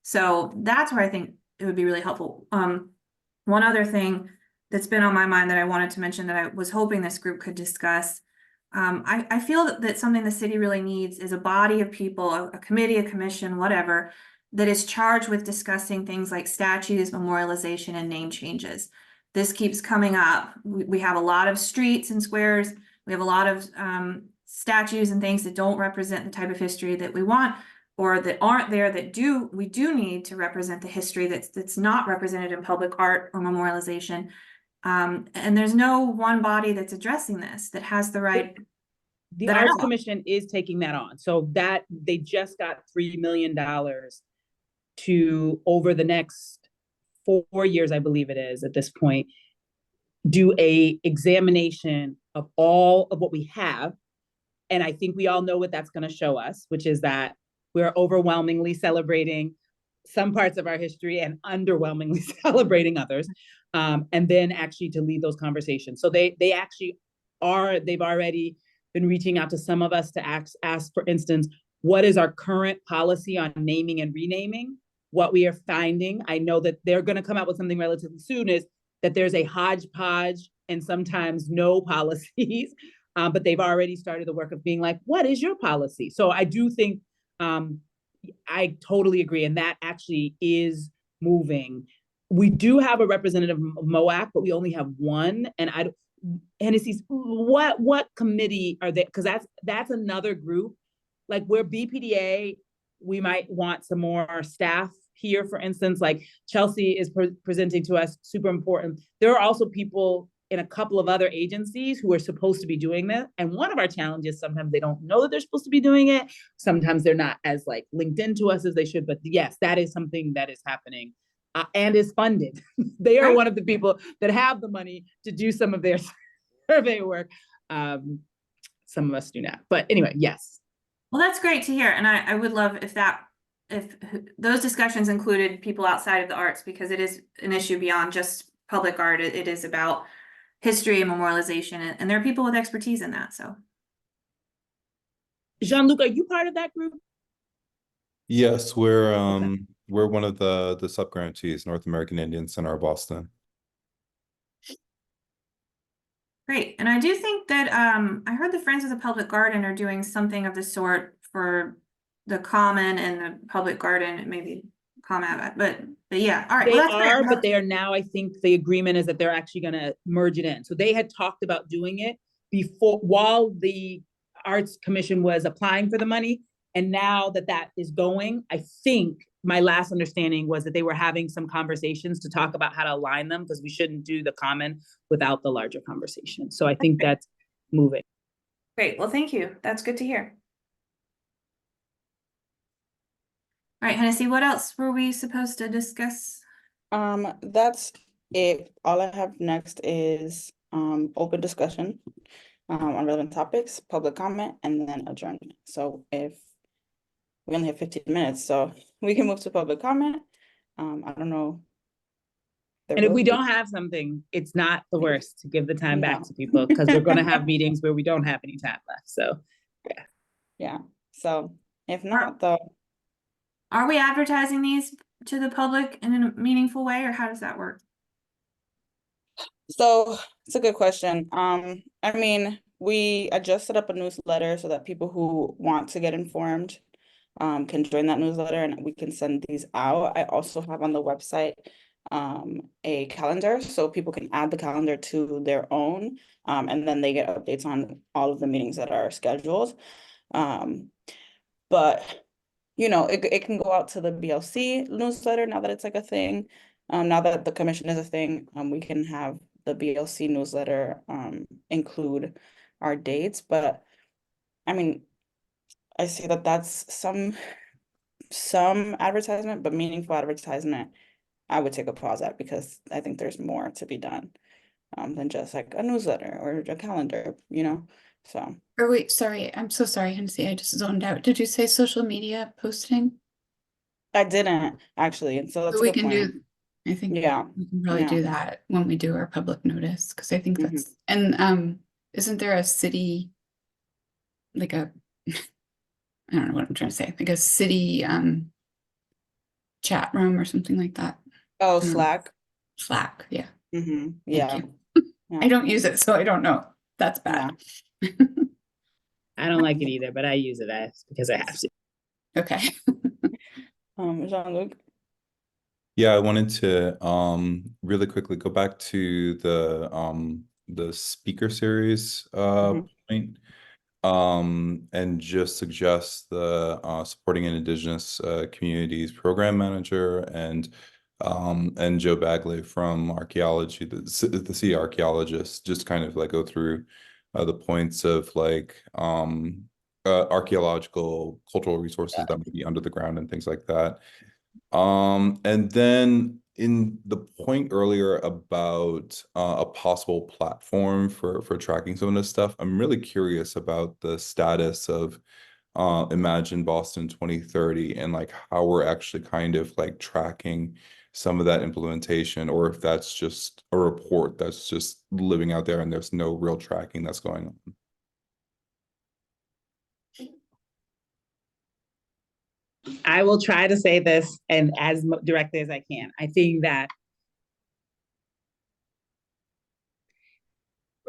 So that's where I think it would be really helpful. One other thing that's been on my mind that I wanted to mention that I was hoping this group could discuss. I feel that something the city really needs is a body of people, a committee, a commission, whatever, that is charged with discussing things like statues, memorialization, and name changes. This keeps coming up. We have a lot of streets and squares. We have a lot of statues and things that don't represent the type of history that we want, or that aren't there that we do need to represent the history that's not represented in public art or memorialization. And there's no one body that's addressing this that has the right. The Arts Commission is taking that on. So that they just got $3 million to, over the next 4 years, I believe it is at this point, do a examination of all of what we have. And I think we all know what that's going to show us, which is that we're overwhelmingly celebrating some parts of our history and underwhelmingly celebrating others. And then actually to lead those conversations. So they've already been reaching out to some of us to ask, for instance, what is our current policy on naming and renaming? What we are finding, I know that they're going to come out with something relatively soon, is that there's a hodgepodge and sometimes no policies, but they've already started the work of being like, what is your policy? So I do think, I totally agree. And that actually is moving. We do have a representative of MOAC, but we only have one. And Hennessy's, what committee are they? Because that's another group. Like we're BPDA, we might want some more staff here, for instance, like Chelsea is presenting to us, super important. There are also people in a couple of other agencies who are supposed to be doing that. And one of our challenges, sometimes they don't know that they're supposed to be doing it. Sometimes they're not as like linked into us as they should, but yes, that is something that is happening and is funded. They are one of the people that have the money to do some of their survey work. Some of us do not, but anyway, yes. Well, that's great to hear. And I would love if those discussions included people outside of the arts, because it is an issue beyond just public art. It is about history and memorialization, and there are people with expertise in that, so. Jean-Luc, are you part of that group? Yes, we're one of the sub-grantees, North American Indian Center of Boston. Great, and I do think that I heard the Friends of the Public Garden are doing something of the sort for the Common and the Public Garden, maybe Common, but yeah, all right. They Well, that's are, fair. but they are now, I think the agreement is that they're actually gonna merge it in. So they had talked about doing it before, while the Arts Commission was applying for the money. And now that that is going, I think my last understanding was that they were having some conversations to talk about how to align them, because we shouldn't do the Common without the larger conversation. So I think that's moving. Great, well, thank you. That's good to hear. All right, Hennessy, what else were we supposed to discuss? That's it. All I have next is open discussion on relevant topics, public comment, and then adjournment. So if we only have 15 minutes, so we can move to public comment. I don't know. And if we don't have something, it's not the worst to give the time back to people, because we're gonna have meetings where we don't have any time left, so. Yeah, so if not, though. Are we advertising these to the public in a meaningful way, or how does that work? So it's a good question. I mean, I just set up a newsletter so that people who want to get informed can join that newsletter, and we can send these out. I also have on the website a calendar, so people can add the calendar to their own, and then they get updates on all of the meetings that are scheduled. But you know, it can go out to the BLC newsletter now that it's like a thing. Now that the commission is a thing, we can have the BLC newsletter include our dates. But I mean, I see that that's some advertisement, but meaningful advertisement, I would take a pause at, because I think there's more to be done than just like a newsletter or a calendar, you know, so. Or wait, sorry, I'm so sorry, Hennessy, I just zoned out. Did you say social media posting? I didn't actually, and so that's So a we good can point. do, I think Yeah, we can probably yeah. do that when we do our public notice, because I think Mhm. that's, and isn't there a city, like a, I don't know what I'm trying to say, like a city chat room or something like that? Oh, Mm. Slack. Slack, yeah. Mm-hmm. Thank Yeah. you. Yeah. I don't use it, so I don't know. That's bad. I don't like it either, but I use it because I have to. Okay. Jean-Luc. Yeah, I wanted to really quickly go back to the speaker series point, and just suggest the supporting an Indigenous communities program manager and Joe Bagley from archaeology, the city archaeologist, just kind of like go through the points of like archaeological cultural resources that might be under the ground and things like that. And then in the point earlier about a possible platform for tracking some of this stuff, I'm really curious about the status of Imagine Boston 2030 and like how we're actually kind of like tracking some of that implementation, or if that's just a report that's just living out there and there's no real tracking that's going on. I will try to say this and as directly as I can. I think that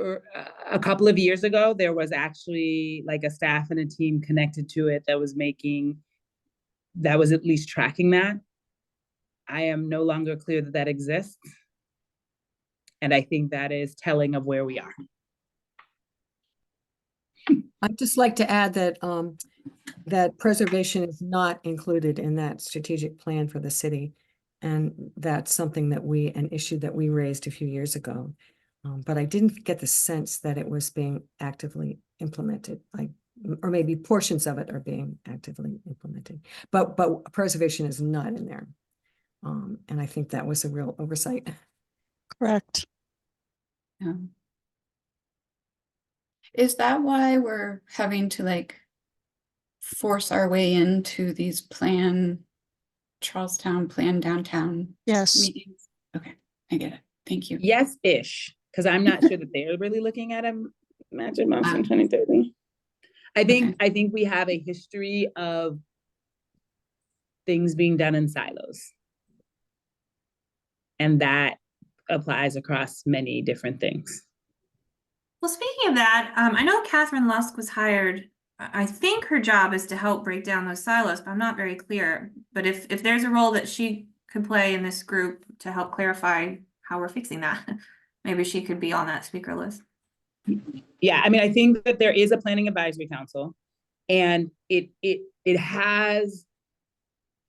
a couple of years ago, there was actually like a staff and a team connected to it that was at least tracking that. I am no longer clear that that exists. And I think that is telling of where we are. I'd just like to add that that preservation is not included in that strategic plan for the city. And that's something that an issue that we raised a few years ago. But I didn't get the sense that it was being actively implemented, or maybe portions of it are being actively implemented. But preservation is not in there. And I think that was a real oversight. Correct. Is that why we're having to like force our way into these Charlestown Plan Downtown Yes. meetings? Okay, I get it. Thank you. Yes-ish, because I'm not sure that they're really looking at a Imagine Boston Ah. 2030. Okay. I think we have a history of things being done in silos. And that applies across many different things. Well, speaking of that, I know Catherine Lusk was hired. I think her job is to help break down those silos, but I'm not very clear. But if there's a role that she could play in this group to help clarify how we're fixing that, maybe she could be on that speaker list. Yeah, I mean, I think that there is a planning advisory council, and it has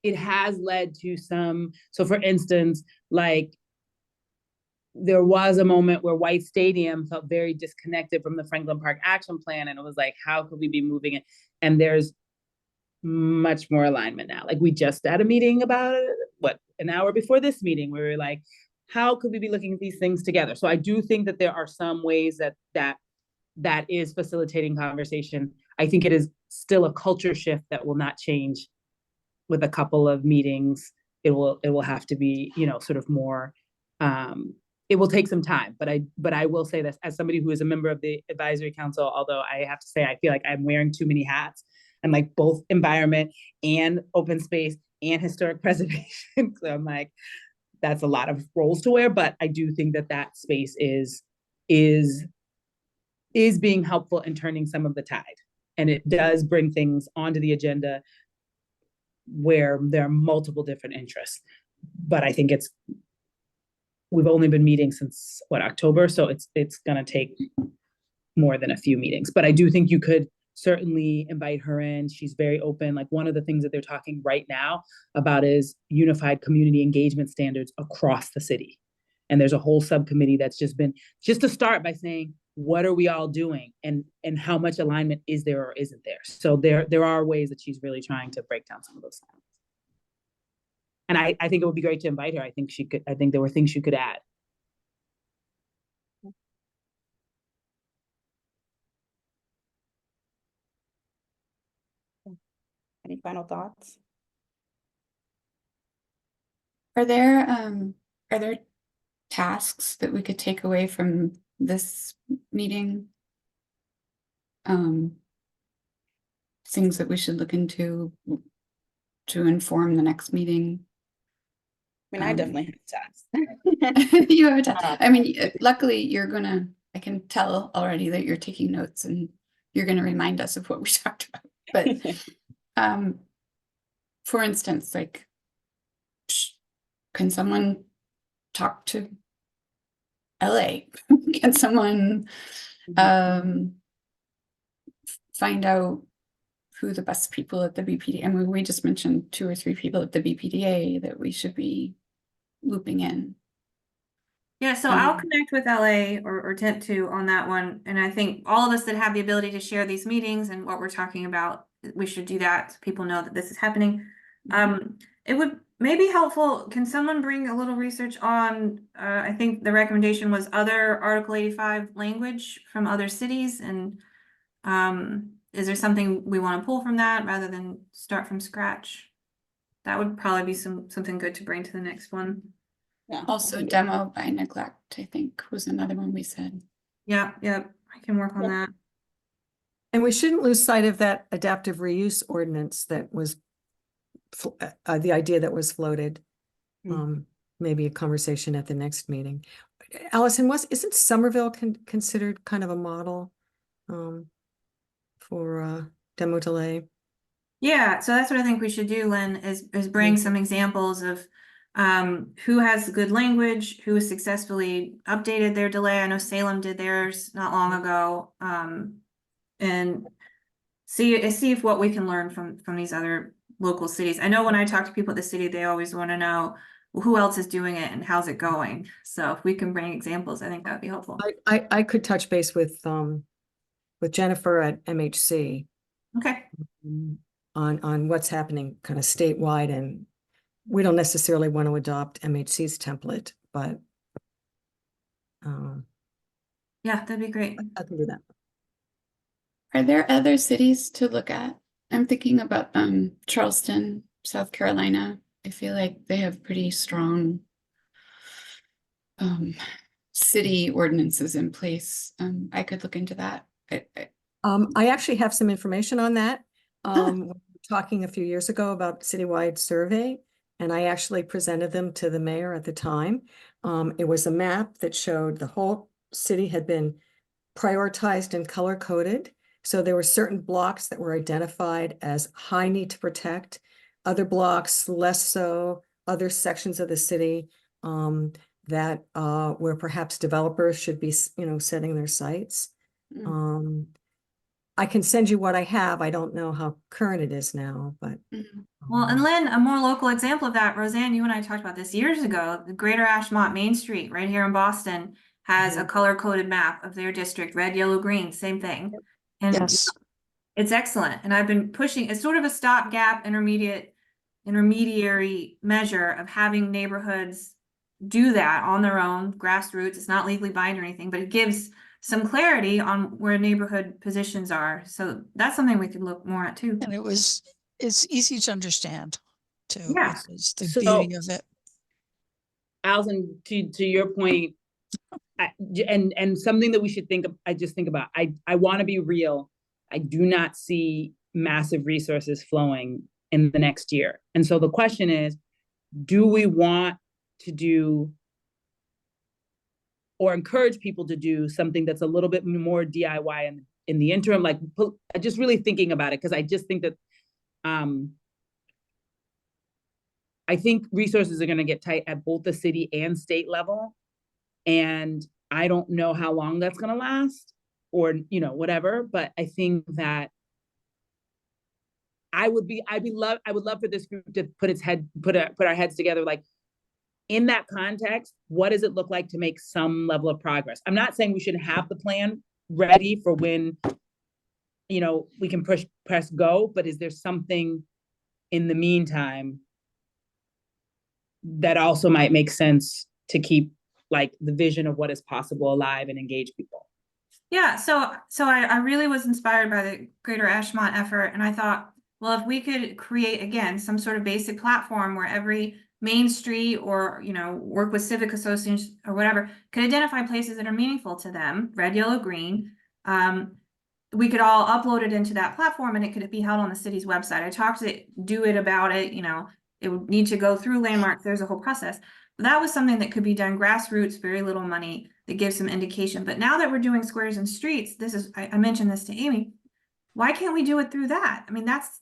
led to some. So, for instance, like, there was a moment where White Stadium felt very disconnected from the Franklin Park Action Plan, and it was like, how could we be moving it? And there's much more alignment now. Like, we just had a meeting about it, an hour before this meeting, where we were like, how could we be looking at these things together? So I do think that there are some ways that is facilitating conversation. I think it is still a culture shift that will not change with a couple of meetings. It will have to be, sort of more, it will take some time, but I will say this as somebody who is a member of the advisory council, although I have to say, I feel like I'm wearing too many hats. I'm like both environment and open space and historic preservation. So I'm like, that's a lot of roles to wear, but I do think that space is being helpful in turning some of the tide. And it does bring things onto the agenda where there are multiple different interests. But I think we've only been meeting since October, so it's gonna take more than a few meetings. But I do think you could certainly invite her in. She's very open. Like, one of the things that they're talking right now about is unified community engagement standards across the city. And there's a whole subcommittee that's just to start by saying, what are we all doing, and how much alignment is there or isn't there? So there are ways that she's really trying to break down some of those things. And I think it would be great to invite her. I think there were things she could add. Any final thoughts? Are there tasks that we could take away from this meeting? Things that we should look into to inform the next meeting? I mean, I definitely have tasks. You have a task. I mean, luckily I can tell already that you're taking notes and you're gonna remind us of what we talked about. But for instance, like, can someone talk to LA? Can someone find out who the best people at the BPDA? I mean, we just mentioned 2 or 3 people at the BPDA that we should be looping in. Yeah, so I'll connect with LA or attempt to on that one. And I think all of us that have the ability to share these meetings and what we're talking about, we should do that so people know that this is happening. It would maybe helpful. Can someone bring a little research on, I think the recommendation was other Article 85 language from other cities, and is there something we want to pull from that rather than start from scratch? That would probably be something good to bring to the next one. Yeah. Also, demo by neglect, I think, was another one we said. Yeah, I can work on that. And we shouldn't lose sight of that adaptive reuse ordinance that was the idea that was floated. Maybe a conversation at the next meeting. Allison, isn't Somerville considered kind of a model for demo delay? Yeah, so that's what I think we should do, Lynn, is bring some examples of who has good language, who has successfully updated their delay. I know Salem did theirs not long ago. And see if what we can learn from these other local cities. I know when I talk to people at the city, they always want to know, well, who else is doing it and how's it going? So if we can bring examples, I think that would be helpful. I could touch base with Jennifer at MHC. Okay. On what's happening kind of statewide, and we don't necessarily want to adopt MHC's template, but yeah, that'd be great. I can do that. Are there other cities to look at? I'm thinking about Charleston, South Carolina. I feel like they have pretty strong city ordinances in place. I could look into that. I actually have some information on that. Ah. We were talking a few years ago about citywide survey, and I actually presented them to the mayor at the time. It was a map that showed the whole city had been prioritized and color coded. So there were certain blocks that were identified as high need to protect, other blocks less so, other sections of the city that where perhaps developers should be, setting their sites. I can send you what I have. I don't know how current it is now, but. Well, and Lynn, a more local example of that, Roseanne, you and I talked about this years ago. The Greater Ashmont Main Street right here in Boston has a color-coded map of their district, red, yellow, green, same thing. And Yes. it's excellent. And I've been pushing, it's sort of a stopgap intermediary measure of having neighborhoods do that on their own, grassroots. It's not legally binding or anything, but it gives some clarity on where neighborhood positions are. So that's something we could look more at too. And it's easy to understand too. Yeah. which is the So- beauty of it. Allison, to your point, and something that we should think of, I just think about, I want to be real. I do not see massive resources flowing in the next year. And so the question is, do we want to do or encourage people to do something that's a little bit more DIY in the interim? Like, just really thinking about it, because I just think that I think resources are going to get tight at both the city and state level. And I don't know how long that's going to last or, whatever. But I think that I would love for this group to put our heads together. Like, in that context, what does it look like to make some level of progress? I'm not saying we should have the plan ready for when, we can press go, but is there something in the meantime that also might make sense to keep like the vision of what is possible alive and engage people? Yeah, so I really was inspired by the Greater Ashmont effort, and I thought, well, if we could create, again, some sort of basic platform where every main street or, work with civic associations or whatever, could identify places that are meaningful to them, red, yellow, green. We could all upload it into that platform and it could be held on the city's website. I talked to Do It about it, it would need to go through landmarks. There's a whole process. But that was something that could be done grassroots, very little money that gives some indication. But now that we're doing squares and streets, I mentioned this to Amy. Why can't we do it through that? I mean, that's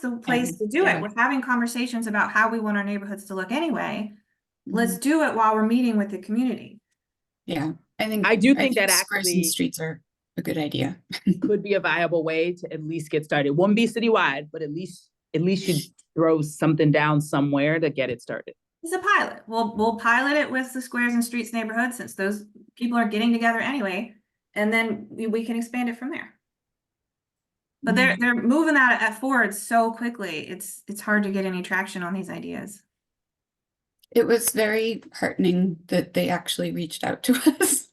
the place to do it. We're having conversations about how we want our neighborhoods to look anyway. Let's do it while we're meeting with the community. Yeah, I do think that squares actually and streets are a good idea. could be a viable way to at least get started. It won't be citywide, but at least you throw something down somewhere to get it started. It's a pilot. We'll pilot it with the squares and streets neighborhood, since those people are getting together anyway, and then we can expand it from there. But they're moving that forward so quickly. It's hard to get any traction on these ideas. It was very heartening that they actually reached out to us.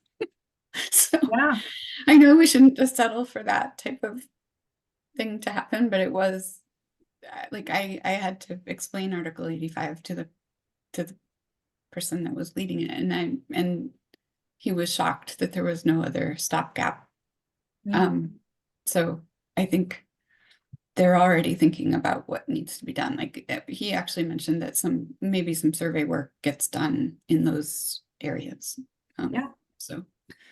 So Yeah. I know we shouldn't just settle for that type of thing to happen, but it was like I had to explain Article 85 to the person that was leading it, and he was shocked that there was no other stopgap. So I think they're already thinking about what needs to be done. Like he actually mentioned that maybe some survey work gets done in those areas. Yeah. So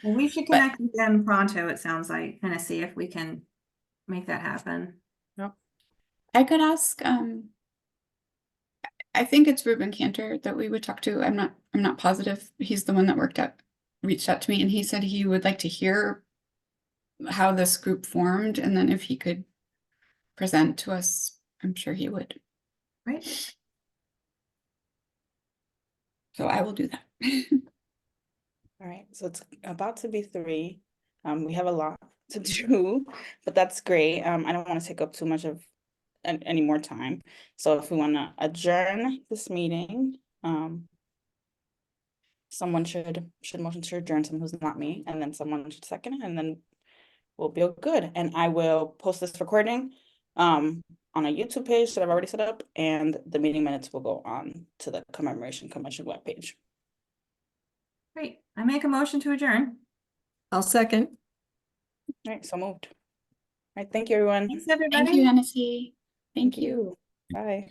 Well, we should connect with them pronto, it sounds like, kind of see if we can make that happen. I could ask, I think it's Ruben Cantor that we would talk to. I'm not positive. He's the one that reached out to me, and he said he would like to hear how this group formed, and then if he could present to us, I'm sure he would. Right. So I will do that. All right, so it's about to be 3. We have a lot to do, but that's great. I don't want to take up too much of any more time. So if we want to adjourn this meeting, someone should motion to adjourn, someone who's not me, and then someone should second it, and then we'll be all good. And I will post this recording on a YouTube page that I've already set up, and the meeting minutes will go on to the Commemoration Commission webpage. Great. I make a motion to adjourn. I'll second. All right, so moved. All right, thank you, everyone. Thanks, Thank everybody. you, Hennessy. Thank you. Bye.